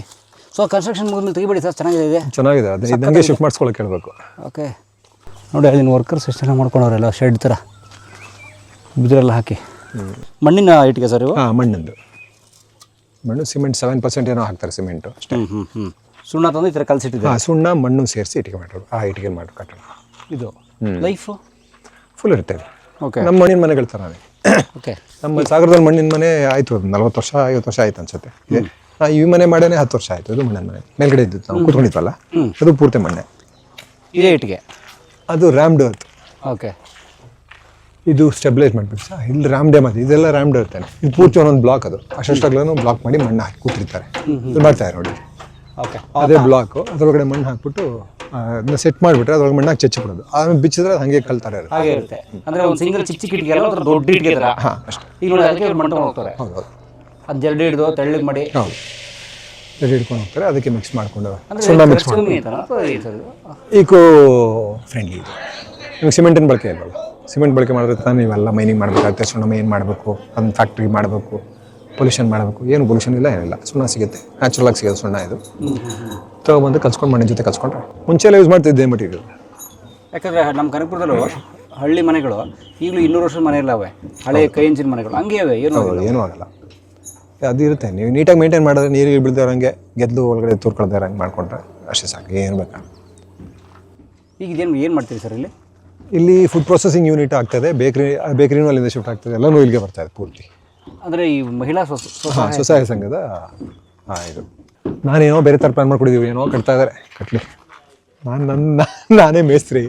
ಸೊ ಕನ್ಸ್ಟ್ರಕ್ಷನ್ ಮುಗಿದ್ಮೇಲೆ ತೆಗಿಬೇಡಿ ಸರ್, ಚೆನ್ನಾಗಿದೆ. ಚೆನ್ನಾಗಿದೆ, ಅದು ನನಗೆ ಶಿಫ್ಟ್ ಮಾಡಿಸ್ಕೊಳ್ಳೋಕೆ ಹೇಳ್ಬೇಕು. ಓಕೆ. ನೋಡಿ, ಅಲ್ಲಿನ ವರ್ಕರ್ಸ್ ಎಷ್ಟು ಚೆನ್ನಾಗಿ ಮಾಡ್ಕೊಂಡವ್ರೆಲ್ಲ, ಶೆಡ್ ಥರ ಬಿದಿರೆಲ್ಲ ಹಾಕಿ. ಮಣ್ಣಿನ ಇಟ್ಟಿಗೆ ಸರ್ ಇವು? ಮಣ್ಣಿಂದು. ಮಣ್ಣು ಸಿಮೆಂಟ್ 7% ಏನೋ ಹಾಕ್ತಾರೆ, ಸಿಮೆಂಟು ಅಷ್ಟೇ. ಸುಣ್ಣ ತಂದು ಈ ಥರ ಕಲಸಿಟ್ಟಿದೆ. ಸುಣ್ಣ ಮಣ್ಣು ಸೇರಿಸಿ ಇಟ್ಟಿಗೆ ಮಾಡೋದು. ಇಟ್ಟಿಗೆ ಮಾಡಿ ಕಟ್ಟೋಣ. ಇದು ಲೈಫು ಫುಲ್ ಇರುತ್ತೆ. ಓಕೆ. ನಮ್ಮ ಮಣ್ಣಿನ ಮನೆಗಳ ಥರನೇ. ಓಕೆ. ನಮ್ಮ ಸಾಗರದಲ್ಲಿ ಮಣ್ಣಿನ ಮನೆ ಆಯಿತು 40 ವರ್ಷ 50 ವರ್ಷ ಆಯ್ತು ಅನ್ಸುತ್ತೆ. ಈ ಮನೆ ಮಾಡೇನೆ 10 ವರ್ಷ ಆಯಿತು. ಇದು ಮಣ್ಣಿನ ಮನೆ ಮೇಲ್ಗಡೆ ಇದ್ದು ನಾವು ಕೂತ್ಕೊಂಡಿದ್ವಲ್ಲ, ಅದು ಪೂರ್ತಿ ಮಣ್ಣೆ. ಇದೇ ಇಟ್ಟಿಗೆ? ಅದು ರ್ಯಾಮ್ಡ್ ಅರ್ತ್. ಓಕೆ. ಇದು ಸ್ಟೆಬಿಲೈಸ್ ಮಾಡಿಬಿಟ್ಟು ಸರ್, ಇಲ್ಲಿ ರ್ಯಾಮ್ ಡ್ಯಾಮ್ ಅದು, ಇದೆಲ್ಲ ರ್ಯಾಮ್ಡ್ ಅರ್ತಾನೆ. ಇದು ಪೂರ್ತಿ ಒಂದೊಂದು ಬ್ಲಾಕ್, ಅದು ಅಷ್ಟೊಷ್ಟಗ್ಲೂ ಬ್ಲಾಕ್ ಮಾಡಿ ಮಣ್ಣು ಹಾಕಿ ಕೂತಿರ್ತಾರೆ. ಇದು ಮಾಡ್ತಾರೆ ನೋಡಿ. ಓಕೆ. ಅದೇ ಬ್ಲಾಕು, ಅದರೊಳಗಡೆ ಮಣ್ಣು ಹಾಕ್ಬಿಟ್ಟು ಅದನ್ನ ಸೆಟ್ ಮಾಡಿಬಿಟ್ರೆ ಅದ್ರೊಳಗೆ ಮಣ್ಣಾಗಿ ಚೆಚ್ಚಿಬಿಡೋದು. ಆಮೇಲೆ ಬಿಚ್ಚಿದ್ರೆ ಅದು ಹಾಗೆ ಕಲ್ತಾರೆ. ಹಾಗೆ ಇರುತ್ತೆ. ಅಂದರೆ ಒಂದು ಸಿಂಗಲ್ ಚಿಕ್ಕ ಚಿಕ್ಕ ಇಟ್ಟಿಗೆ ಅಲ್ಲ, ಒಂದು ದೊಡ್ಡ ಇಟ್ಟಿಗೆ ಥರ. ಅಷ್ಟೇ. ಈಗ ನೋಡಿ, ಅದಕ್ಕೆ ಮಣ್ಣು ತೊಗೊಂಡು ಹೋಗ್ತಾರೆ. ಹೌದು. ಅದು ಜಲ್ಡಿ ಹಿಡಿದು ತೆಳ್ಳಗೆ ಮಾಡಿ. ಹೌದು, ರೆಡಿ ಹಿಡ್ಕೊಂಡು ಹೋಗ್ತಾರೆ. ಅದಕ್ಕೆ ಮಿಕ್ಸ್ ಮಾಡಿಕೊಂಡು ಸುಣ್ಣ ಮಿಕ್ಸ್ ಮಾಡಿ. ಈಕೋ ಫ್ರೆಂಡ್ಲಿ ಇದು. ನಿಮಗೆ ಸಿಮೆಂಟಿನ ಬಳಕೆ ಇಲ್ವಲ್ಲ. ಸಿಮೆಂಟ್ ಬಳಕೆ ಮಾಡಿದ್ರೆ ತಾನು ನೀವೆಲ್ಲ ಮೈನಿಂಗ್ ಮಾಡಬೇಕಾಗುತ್ತೆ. ಸುಣ್ಣ ಏನು ಮಾಡಬೇಕು, ಅದನ್ನ ಫ್ಯಾಕ್ಟ್ರಿ ಮಾಡಬೇಕು, ಪೊಲ್ಯೂಷನ್ ಮಾಡಬೇಕು. ಏನು ಪೊಲ್ಯೂಷನ್ ಇಲ್ಲ, ಏನಿಲ್ಲ. ಸುಣ್ಣ ಸಿಗುತ್ತೆ, ನ್ಯಾಚುರಲಾಗಿ ಸಿಗೋದು ಸುಣ್ಣ. ಇದು ತೊಗೊಬಂದು ಕಲ್ಸ್ಕೊಂಡು ಮಣ್ಣಿನ ಜೊತೆ ಕಲ್ಸ್ಕೊಂಡ್ರೆ ಮುಂಚೆಲ್ಲ ಯೂಸ್ ಮಾಡ್ತಿದ್ದೆ ಮಟೀರಿಯಲ್. ಯಾಕಂದರೆ ನಮ್ಮ ಕನಕಪುರದಲ್ಲೂ ಹಳ್ಳಿ ಮನೆಗಳು ಈಗಲೂ 200 ವರ್ಷದ ಮನೆ ಇಲ್ಲ ಅವೆ, ಹಳೆ ಕೈ ಹೆಂಚಿನ ಮನೆಗಳು ಹಂಗೆ ಅವೆ. ಏನೂ ಆಗಲ್ಲ. ಅದು ಇರುತ್ತೆ. ನೀವು ನೀಟಾಗಿ ಮೇಂಟೈನ್ ಮಾಡಿದ್ರೆ, ನೀರಿಗೆ ಬೀಳ್ದವ್ರಂಗೆ ಗೆದ್ದು ಒಳಗಡೆ ತೂರ್ಕೊಳ್ದಾರ ಹಂಗೆ ಮಾಡ್ಕೊಂಡ್ರೆ ಅಷ್ಟೇ ಸಾಕು, ಏನು ಬೇಕಾ. ಈಗ ಏನು ಮಾಡ್ತೀರಿ ಸರ್ ಇಲ್ಲಿ? ಇಲ್ಲಿ ಫುಡ್ ಪ್ರೊಸೆಸಿಂಗ್ ಯೂನಿಟ್ ಆಗ್ತದೆ, ಬೇಕರಿನೂ ಅಲ್ಲಿಂದ ಶಿಫ್ಟ್ ಆಗ್ತದೆ, ಎಲ್ಲನೂ ಇಲ್ಲಿಗೆ ಬರ್ತಾಯಿದೆ ಪೂರ್ತಿ. ಅಂದರೆ ಈ ಮಹಿಳಾ ಸ್ವಸಹಾಯ ಸಂಘದ ಇದು ನಾನೇನೋ ಬೇರೆ ಥರ ಪ್ಲಾನ್ ಮಾಡ್ಕೊಂಡಿದ್ದೀವಿ, ಏನೋ ಕಟ್ತಾ ಇದ್ದಾರೆ, ಕಟ್ಲಿ. ನಾನೇ ಮೇಸ್ತ್ರಿ.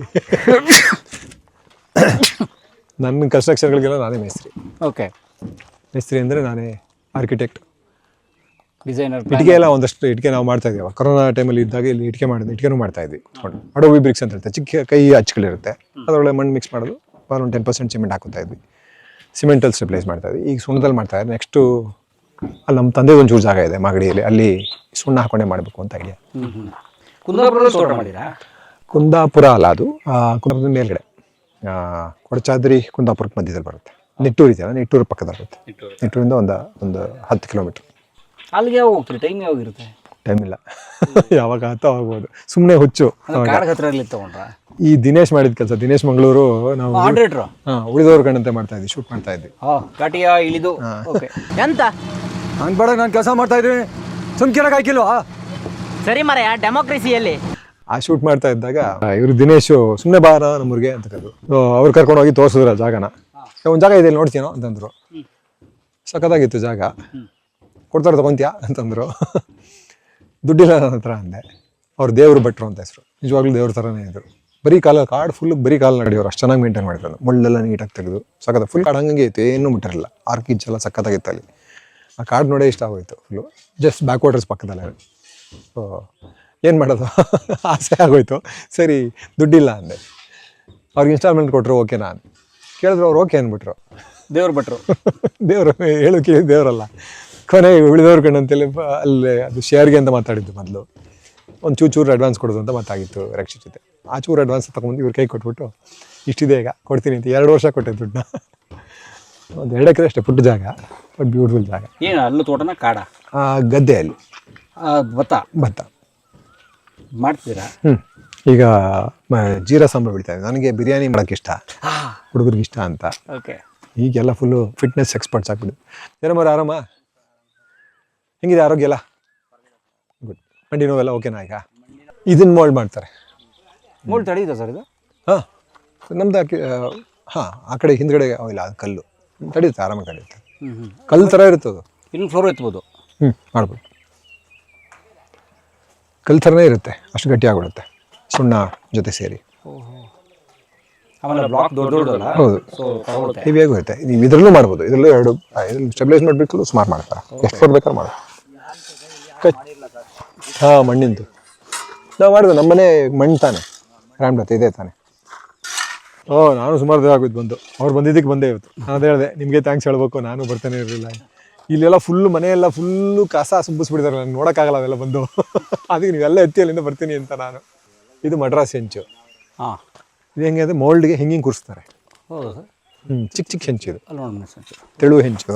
ನನ್ನ ಕನ್ಸ್ಟ್ರಕ್ಷನ್ಗಳಿಗೆಲ್ಲ ನಾನೇ ಮೇಸ್ತ್ರಿ. ಓಕೆ. ಮೇಸ್ತ್ರಿ ಅಂದರೆ ನಾನೇ ಆರ್ಕಿಟೆಕ್ಟ್. ಡಿಸೈನರ್. ಇಟ್ಟಿಗೆ ಎಲ್ಲ ಒಂದಷ್ಟು ಇಟ್ಟಿಗೆ ನಾವು ಮಾಡ್ತಾ ಇದ್ದೀವಿ. ಕೊರೋನಾ ಟೈಮಲ್ಲಿ ಇದ್ದಾಗ ಇಲ್ಲಿ ಇಟ್ಟಿಗೆನೂ ಮಾಡ್ತಾ ಇದ್ವಿ. ಅಡೋಬಿ ಬ್ರಿಕ್ಸ್ ಅಂತ ಇರುತ್ತೆ, ಚಿಕ್ಕ ಕೈ ಅಚ್ಚುಗಳಿರುತ್ತೆ, ಅದರೊಳಗೆ ಮಣ್ಣು ಮಿಕ್ಸ್ ಮಾಡೋದು, ಒಂದು 10% ಸಿಮೆಂಟ್ ಹಾಕೋತಾ ಇದ್ವಿ. ಸಿಮೆಂಟಲ್ಲಿ ಸ್ಟೆಬಿಲೈಸ್ ಮಾಡ್ತಾ ಇದ್ವಿ. ಈಗ ಸುಣ್ಣದಲ್ಲಿ ಮಾಡ್ತಾ ಇದ್ದಾರೆ. ನೆಕ್ಸ್ಟು ಅಲ್ಲಿ ನಮ್ಮ ತಂದೆದು ಒಂಚೂರು ಜಾಗ ಇದೆ ಮಾಗಡಿಯಲ್ಲಿ, ಅಲ್ಲಿ ಸುಣ್ಣ ಹಾಕೊಂಡೇ ಮಾಡಬೇಕು ಅಂತ ಐಡಿಯಾ. ಕುಂದಾಪುರದಲ್ಲಿ ತೋಟ ಮಾಡಿರಾ? ಕುಂದಾಪುರ ಅಲ್ಲ, ಅದು ಕುಂದಾಪುರದ ಮೇಲ್ಗಡೆ ಕೊಡಚಾದ್ರಿ ಕುಂದಾಪುರಕ್ಕೆ ಮಧ್ಯದಲ್ಲಿ ಬರುತ್ತೆ. ನಿಟ್ಟೂರು ಇದೆಯಲ್ಲ, ನಿಟ್ಟೂರು ಪಕ್ಕದಲ್ಲಿ ಬರುತ್ತೆ. ನಿಟ್ಟೂರಿಂದ ಒಂದು 10 ಕಿಲೋಮೀಟ್ರ್. ಅಲ್ಲಿಗೆ ಯಾವಾಗ ಹೋಗ್ತೀರಿ? ಟೈಮ್ ಯಾವಾಗಿರುತ್ತೆ? ಟೈಮ್ ಇಲ್ಲ, ಯಾವಾಗ ಆತ ಆಗ್ಬೋದು. ಸುಮ್ಮನೆ ಹುಚ್ಚು. ಕಾಡ್ ಹತ್ರ ತಗೊಂಡ್ರ ಈ ದಿನೇಶ್ ಮಾಡಿದ ಕೆಲಸ, ದಿನೇಶ್ ಮಂಗಳೂರು, ನಾವು ಆರ್ಡ್ರೇಟ್ರು ಉಳಿದವ್ರ ಕಣ್ಣಂತೆ ಮಾಡ್ತಾ ಇದ್ವಿ, ಶೂಟ್ ಮಾಡ್ತಾ ಇದ್ವಿ. ಘಾಟಿಯ ಇಳಿದು. ಓಕೆ. ಎಂತ ಹಂಗೆ ಬೇಡ, ನಾನು ಕೆಲಸ ಮಾಡ್ತಾ ಇದ್ದೀನಿ, ಸುಮ್ಕಿರಕ್ಕೆ ಹಾಕಿಲ್ವಾ? ಸರಿ ಮರೆಯ ಡೆಮೋಕ್ರಸಿಯಲ್ಲಿ ಆ ಶೂಟ್ ಮಾಡ್ತಾ ಇದ್ದಾಗ ಇವರು ದಿನೇಶು ಸುಮ್ಮನೆ ಬಾರ ನಮ್ಮೂರಿಗೆ ಅಂತ ಕರೆದು ಅವ್ರು ಕರ್ಕೊಂಡು ಹೋಗಿ ತೋರಿಸಿದ್ರ ಜಾಗನ. ಒಂದು ಜಾಗ ಇದೆ ಇಲ್ಲಿ ನೋಡ್ತೀನೋ ಅಂತಂದ್ರು. ಸಖತ್ತಾಗಿತ್ತು ಜಾಗ. ಕೊಡ್ತಾರೆ ತಗೊಂತೀಯಾ ಅಂತಂದ್ರು. ದುಡ್ಡಿಲ್ಲ ನನ್ನ ಹತ್ರ ಅಂದೆ. ಅವ್ರು ದೇವ್ರು ಭಟ್ರು ಅಂತ ಹೆಸರು, ನಿಜವಾಗ್ಲೂ ದೇವ್ರ ಥರನೇ ಇದ್ರು. ಬರೀ ಕಾಡು ಫುಲ್ ಬರೀ ಕಾಲು ನಡೆಯೋರು, ಅಷ್ಟು ಚೆನ್ನಾಗಿ ಮೇಂಟೈನ್ ಮಾಡಿದ್ರು. ಮುಳ್ಳೆಲ್ಲ ನೀಟಾಗಿ ತೆಗೆದು ಸಖತ್ ಫುಲ್ ಕಾಡು ಹಂಗೆ ಇತ್ತು, ಏನೂ ಮುಟ್ಟಿರಲಿಲ್ಲ. ಆರ್ಕಿಡ್ಸ್ ಎಲ್ಲ ಸಖತ್ತಾಗಿತ್ತು ಅಲ್ಲಿ. ಆ ಕಾಡು ನೋಡೇ ಇಷ್ಟ ಆಗೋಯ್ತು ಫುಲ್ಲು. ಜಸ್ಟ್ ಬ್ಯಾಕ್ ವಾಟರ್ಸ್ ಪಕ್ಕದಲ್ಲೇ. ಸೊ ಏನು ಮಾಡೋದು, ಆಸೆ ಆಗೋಯ್ತು. ಸರಿ ದುಡ್ಡಿಲ್ಲ ಅಂದೆ. ಅವ್ರಿಗೆ ಇನ್ಸ್ಟಾಲ್ಮೆಂಟ್ ಕೊಟ್ಟರು, ಓಕೆನಾ ಅಂತ ಕೇಳಿದ್ರು. ಅವ್ರು ಓಕೆ ಅಂದ್ಬಿಟ್ರು. ದೇವ್ರ ಭಟ್ರು. ದೇವರು ಹೇಳೋಕೆ ದೇವರಲ್ಲ, ಕೊನೆ ಉಳಿದವ್ರ ಕಣ್ಣಂತೇಳಿ ಅಲ್ಲಿ ಅದು ಶೇರ್ಗೆ ಅಂತ ಮಾತಾಡಿದ್ದು. ಮೊದಲು ಒಂದು ಚೂರು ಅಡ್ವಾನ್ಸ್ ಕೊಡೋದು ಅಂತ ಮಾತಾಗಿತ್ತು ರಕ್ಷಿತ್ ಜೊತೆ. ಆ ಚೂರು ಅಡ್ವಾನ್ಸ್ ತೊಗೊಂಡು ಇವ್ರ ಕೈ ಕೊಟ್ಬಿಟ್ಟು, ಇಷ್ಟಿದೆ ಈಗ ಕೊಡ್ತೀನಿ ಅಂತ 2 ವರ್ಷ ಕೊಟ್ಟೆ ದುಡ್ಡನ್ನ. ಒಂದು 2 ಎಕರೆ ಅಷ್ಟೇ, ಪುಟ್ಟ ಜಾಗ, ಬಟ್ ಬ್ಯೂಟಿಫುಲ್ ಜಾಗ. ಏನು ಅಲ್ಲೂ ತೋಟನ ಕಾಡ? ಗದ್ದೆಯಲ್ಲಿ ಭತ್ತ ಮಾಡ್ತೀರಾ? ಈಗ ಜೀರಾ ಸಾಂಬಾರು ಬೆಳಿತಾ ಇದ್ದೆ. ನನಗೆ ಬಿರಿಯಾನಿ ಮಾಡೋಕ್ಕೆ ಇಷ್ಟ, ಹುಡುಗರಿಗೆ ಇಷ್ಟ ಅಂತ. ಓಕೆ. ಈಗೆಲ್ಲ ಫುಲ್ಲು ಫಿಟ್ನೆಸ್ ಎಕ್ಸ್ಪರ್ಟ್ಸ್ ಆಗ್ಬಿಡು. ಏನಮ್ಮ ಆರಾಮ? ಹೆಂಗಿದೆ ಆರೋಗ್ಯ ಎಲ್ಲ? ಗುಡ್. ಮಂಡಿ ನೋವೆಲ್ಲ ಓಕೆನಾ? ಈಗ ಇದನ್ನು ಮೋಲ್ಡ್ ಮಾಡ್ತಾರೆ. ಮೋಲ್ಡ್ ತಡೆಯುತ್ತಾ ಸರ್ ಇದು? ಹಾಂ, ನಮ್ದು ಆ ಕಡೆ ಹಿಂದ್ಗಡೆ ಇಲ್ಲ, ಅದು ಕಲ್ಲು ತಡೆಯುತ್ತೆ, ಆರಾಮಾಗಿ ತಡೆಯುತ್ತೆ. ಕಲ್ಲು ಥರ ಇರುತ್ತೆ ಅದು. ಇನ್ನು ಫ್ಲೋರ್ ಎತ್ಬೋದು. ಮಾಡ್ಬೋದು. ಕಲ್ಲು ಥರನೇ ಇರುತ್ತೆ, ಅಷ್ಟು ಗಟ್ಟಿಯಾಗ್ಬಿಡುತ್ತೆ ಸುಣ್ಣ ಜೊತೆ ಸೇರಿ. ಆಮೇಲೆ ಬ್ಲಾಕ್ ದೊಡ್ಡ ಹೌದು, ಹೆವಿಯಾಗೂ ಇರುತ್ತೆ. ನೀವು ಇದರಲ್ಲೂ ಮಾಡ್ಬೋದು. ಇದರಲ್ಲೂ ಇದ್ರಲ್ಲಿ ಸ್ಟೆಬಿಲೈಸ್ ಮಾಡಬೇಕು, ಸುಮಾರು ಮಾಡ್ತಾರೆ. ಎಷ್ಟು ಫ್ಲೋರ್ ಬೇಕಾದ್ರೆ ಮಾಡೋದು. ಮಣ್ಣಿಂದು ನಾವು ಮಾಡಿದ್ವಿ. ನಮ್ಮನೆ ಮಣ್ಣು ತಾನೆ, ರಾಮ್ಲತ್ ಇದೆ ತಾನೆ. ನಾನು ಸುಮಾರು ದಿನ ಆಗೋದು ಬಂದು. ಅವ್ರು ಬಂದಿದ್ದಕ್ಕೆ ಬಂದೇ ಇವತ್ತು. ನಾನು ಅದೇ ಹೇಳಿದೆ, ನಿಮಗೆ ಥ್ಯಾಂಕ್ಸ್ ಹೇಳ್ಬೇಕು, ನಾನು ಬರ್ತಾನೆ ಇರಲಿಲ್ಲ. ಇಲ್ಲೆಲ್ಲ ಫುಲ್ಲು ಮನೆಯೆಲ್ಲ ಫುಲ್ಲು ಕಸ ಸುಬ್ಬಿಸ್ಬಿಟ್ಟಿದ್ದಾರೆ, ನನಗೆ ನೋಡೋಕ್ಕಾಗಲ್ಲ ಅವೆಲ್ಲ ಬಂದು. ಅದಕ್ಕೆ ನೀವೆಲ್ಲ ಎತ್ತಿ ಅಲ್ಲಿಂದ ಬರ್ತೀನಿ ಅಂತ ನಾನು. ಇದು ಮಡ್ರಾಸ್ ಹೆಂಚು. ಇದು ಹೆಂಗೆ ಅಂದರೆ ಮೋಲ್ಡ್ಗೆ ಹಿಂಗೆ ಕೂರಿಸ್ತಾರೆ. ಹೌದು ಸರ್. ಚಿಕ್ಕ ಹೆಂಚು ಇದು, ನೋಡಿ ತೆಳು ಹೆಂಚು.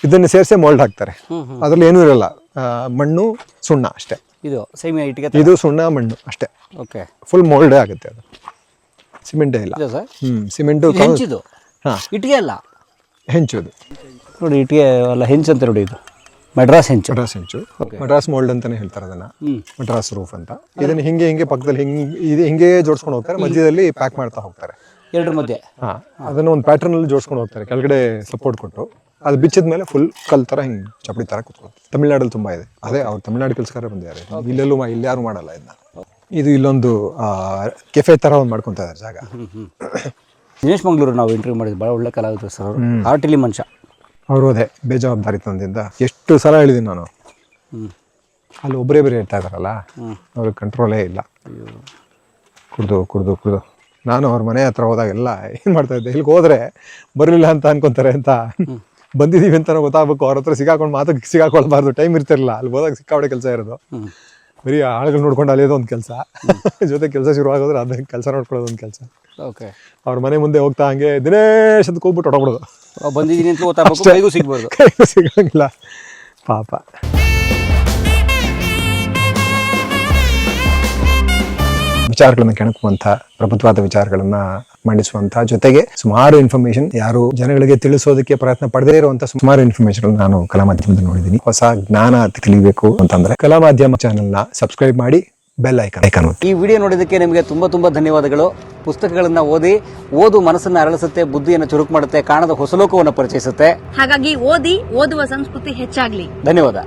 ಇದನ್ನು ಸೇರಿಸೇ ಮೋಲ್ಡ್ ಹಾಕ್ತಾರೆ. ಅದರಲ್ಲಿ ಏನೂ ಇರಲ್ಲ, ಮಣ್ಣು ಸುಣ್ಣ ಅಷ್ಟೇ. ಇದು ಸೇಮಿ ಇಟ್ಟಿಗೆ, ಇದು ಸುಣ್ಣ ಮಣ್ಣು ಅಷ್ಟೇ. ಓಕೆ. ಫುಲ್ ಮೋಲ್ಡೇ ಆಗುತ್ತೆ ಅದು, ಸಿಮೆಂಟೇ ಇಲ್ಲ. ಸರ್ ಸಿಮೆಂಟು ಹೆಂಚಿದು. ಇಟ್ಟಿಗೆ ಅಲ್ಲ, ಹೆಂಚು ಅದು. ನೋಡಿ ಇಟ್ಟಿಗೆ ಅಲ್ಲ, ಹೆಂಚು ಅಂತ ನೋಡಿ. ಇದು ಮಡ್ರಾಸ್ ಹೆಂಚು. ಮಡ್ರಾಸ್ ಮೋಲ್ಡ್ ಅಂತಾನೆ ಹೇಳ್ತಾರೆ ಅದನ್ನ, ಮಡ್ರಾಸ್ ರೂಫ್ ಅಂತ. ಇದನ್ನ ಹಿಂಗೆ ಪಕ್ಕದಲ್ಲಿ ಹಿಂಗೆ ಜೋಡಿಸ್ಕೊಂಡು ಹೋಗ್ತಾರೆ, ಮಧ್ಯದಲ್ಲಿ ಪ್ಯಾಕ್ ಮಾಡ್ತಾ ಹೋಗ್ತಾರೆ. 2 ಮಧ್ಯೆ ಅದನ್ನ ಒಂದು ಪ್ಯಾಟರ್ನ್ ಅಲ್ಲಿ ಜೋಡಿಸ್ಕೊಂಡು ಹೋಗ್ತಾರೆ, ಕೆಳಗಡೆ ಸಪೋರ್ಟ್ ಕೊಟ್ಟು. ಅದು ಬಿಚ್ಚಿದ ಮೇಲೆ ಫುಲ್ ಕಲ್ ತರ ಹಿಂಗೆ ಚಪ್ಪಡಿ ತರ ಕೂತ್ಕೊಳ್ಳುತ್ತೆ. ತಮಿಳ್ನಾಡಲ್ಲಿ ತುಂಬಾ ಇದೆ. ಅದೇ ಅವ್ರು ತಮಿಳ್ನಾಡು ಕೆಲಸಗಾರ ಬಂದಿದ್ದಾರೆ. ಇಲ್ಲಿ ಯಾರು ಮಾಡಲ್ಲ ಇದನ್ನ. ಇದು ಇಲ್ಲೊಂದು ಕೆಫೆ ತರ ಒಂದು ಮಾಡ್ಕೊಂತ ಇದ್ದಾರೆ ಜಾಗ. ದಿನೇಶ್ ಮಂಗಳೂರು ನಾವು ಇಂಟರ್ವ್ಯೂ ಮಾಡಿದ್ದು, ಭಾಳ ಒಳ್ಳೆ ಕಲಾವಿದರು ಸರ್ ಅವರು. ಆರ್ಟಿಲಿ ಮನುಷ್ಯ ಅವರು. ಅದೇ ಬೇಜವಾಬ್ದಾರಿತನದಿಂದ ಎಷ್ಟು ಸಲ ಹೇಳಿದ್ದೀನಿ ನಾನು. ಅಲ್ಲಿ ಒಬ್ಬರೇ ಇರ್ತಾ ಇದ್ದಾರಲ್ಲ, ಅವ್ರಿಗೆ ಕಂಟ್ರೋಲೇ ಇಲ್ಲ. ಕುಡ್ದು ನಾನು ಅವ್ರ ಮನೆ ಹತ್ರ ಹೋದಾಗೆಲ್ಲ ಏನು ಮಾಡ್ತಾ ಇದ್ದೆ, ಇಲ್ಲಿಗೆ ಹೋದ್ರೆ ಬರಲಿಲ್ಲ ಅಂತ ಅನ್ಕೊಂತಾರೆ ಅಂತ. ಬಂದಿದ್ದೀವಿ ಅಂತ ಗೊತ್ತಾಗಬೇಕು, ಅವ್ರ ಹತ್ರ ಸಿಗಾಕೊಳ್ಬಾರ್ದು. ಟೈಮ್ ಇರ್ತಿರಲಿಲ್ಲ, ಅಲ್ಲಿ ಹೋದಾಗ ಸಿಕ್ಕಾಬಡೆ ಕೆಲಸ ಇರೋದು. ಬರೀ ಆಳುಗಳು ನೋಡ್ಕೊಂಡು ಅಲ್ಲಿಯೋದು ಒಂದು ಕೆಲಸ, ಜೊತೆ ಕೆಲಸ ಶುರುವಾಗೋದ್ರೆ ಅದನ್ನ ಕೆಲಸ ನೋಡ್ಕೊಳ್ಳೋದು ಒಂದು ಕೆಲಸ. ಓಕೆ. ಅವ್ರ ಮನೆ ಮುಂದೆ ಹೋಗ್ತಾ ಹಂಗೆ ದಿನೇಶ್ ಅಂತ ಕೂಗ್ಬಿಟ್ಟು ಹೊಡಬಿಡೋದು. ಬಂದಿದ್ದೀನಿ ಅಂತ ಗೊತ್ತಾಗಬೇಕು, ಕೈಗೂ ಸಿಗ್ಬಾರ್ದು. ಕೈಗೂ ಸಿಗಂಗಿಲ್ಲ ಪಾಪ. ವಿಚಾರಗಳನ್ನ ಕೆಣಕುವಂಥ, ಪ್ರಬುದ್ಧವಾದ ವಿಚಾರಗಳನ್ನ ಮಂಡಿಸುವಂಥ, ಜೊತೆಗೆ ಸುಮಾರು ಇನ್ಫಾರ್ಮೇಶನ್ ಯಾರು ಜನಗಳಿಗೆ ತಿಳಿಸೋದಕ್ಕೆ ಪ್ರಯತ್ನ ಪಡದೇ ಇರುವಂತ ಸುಮಾರು ಇನ್ಫಾರ್ಮೇಶನ್ ನಾನು ಕಲಾ ಮಾಧ್ಯಮದಲ್ಲಿ ನೋಡಿದ್ದೀನಿ. ಹೊಸ ಜ್ಞಾನ ತಿಳಿಬೇಕು ಅಂತಂದ್ರೆ ಕಲಾ ಮಾಧ್ಯಮ ಚಾನೆಲ್ನ ಸಬ್ಸ್ಕ್ರೈಬ್ ಮಾಡಿ, ಬೆಲ್ ಐಕಾನ್. ಈ ವಿಡಿಯೋ ನೋಡಿದ್ದಕ್ಕೆ ನಿಮಗೆ ತುಂಬಾ ಧನ್ಯವಾದಗಳು. ಪುಸ್ತಕಗಳನ್ನ ಓದು ಮನಸ್ಸನ್ನು ಅರಳಿಸುತ್ತೆ, ಬುದ್ಧಿಯನ್ನು ಚುರುಕು ಮಾಡುತ್ತೆ, ಕಾಣದ ಹೊಸ ಲೋಕವನ್ನು ಪರಿಚಯಿಸುತ್ತೆ. ಹಾಗಾಗಿ ಓದುವ ಸಂಸ್ಕೃತಿ ಹೆಚ್ಚಾಗ್ಲಿ. ಧನ್ಯವಾದ.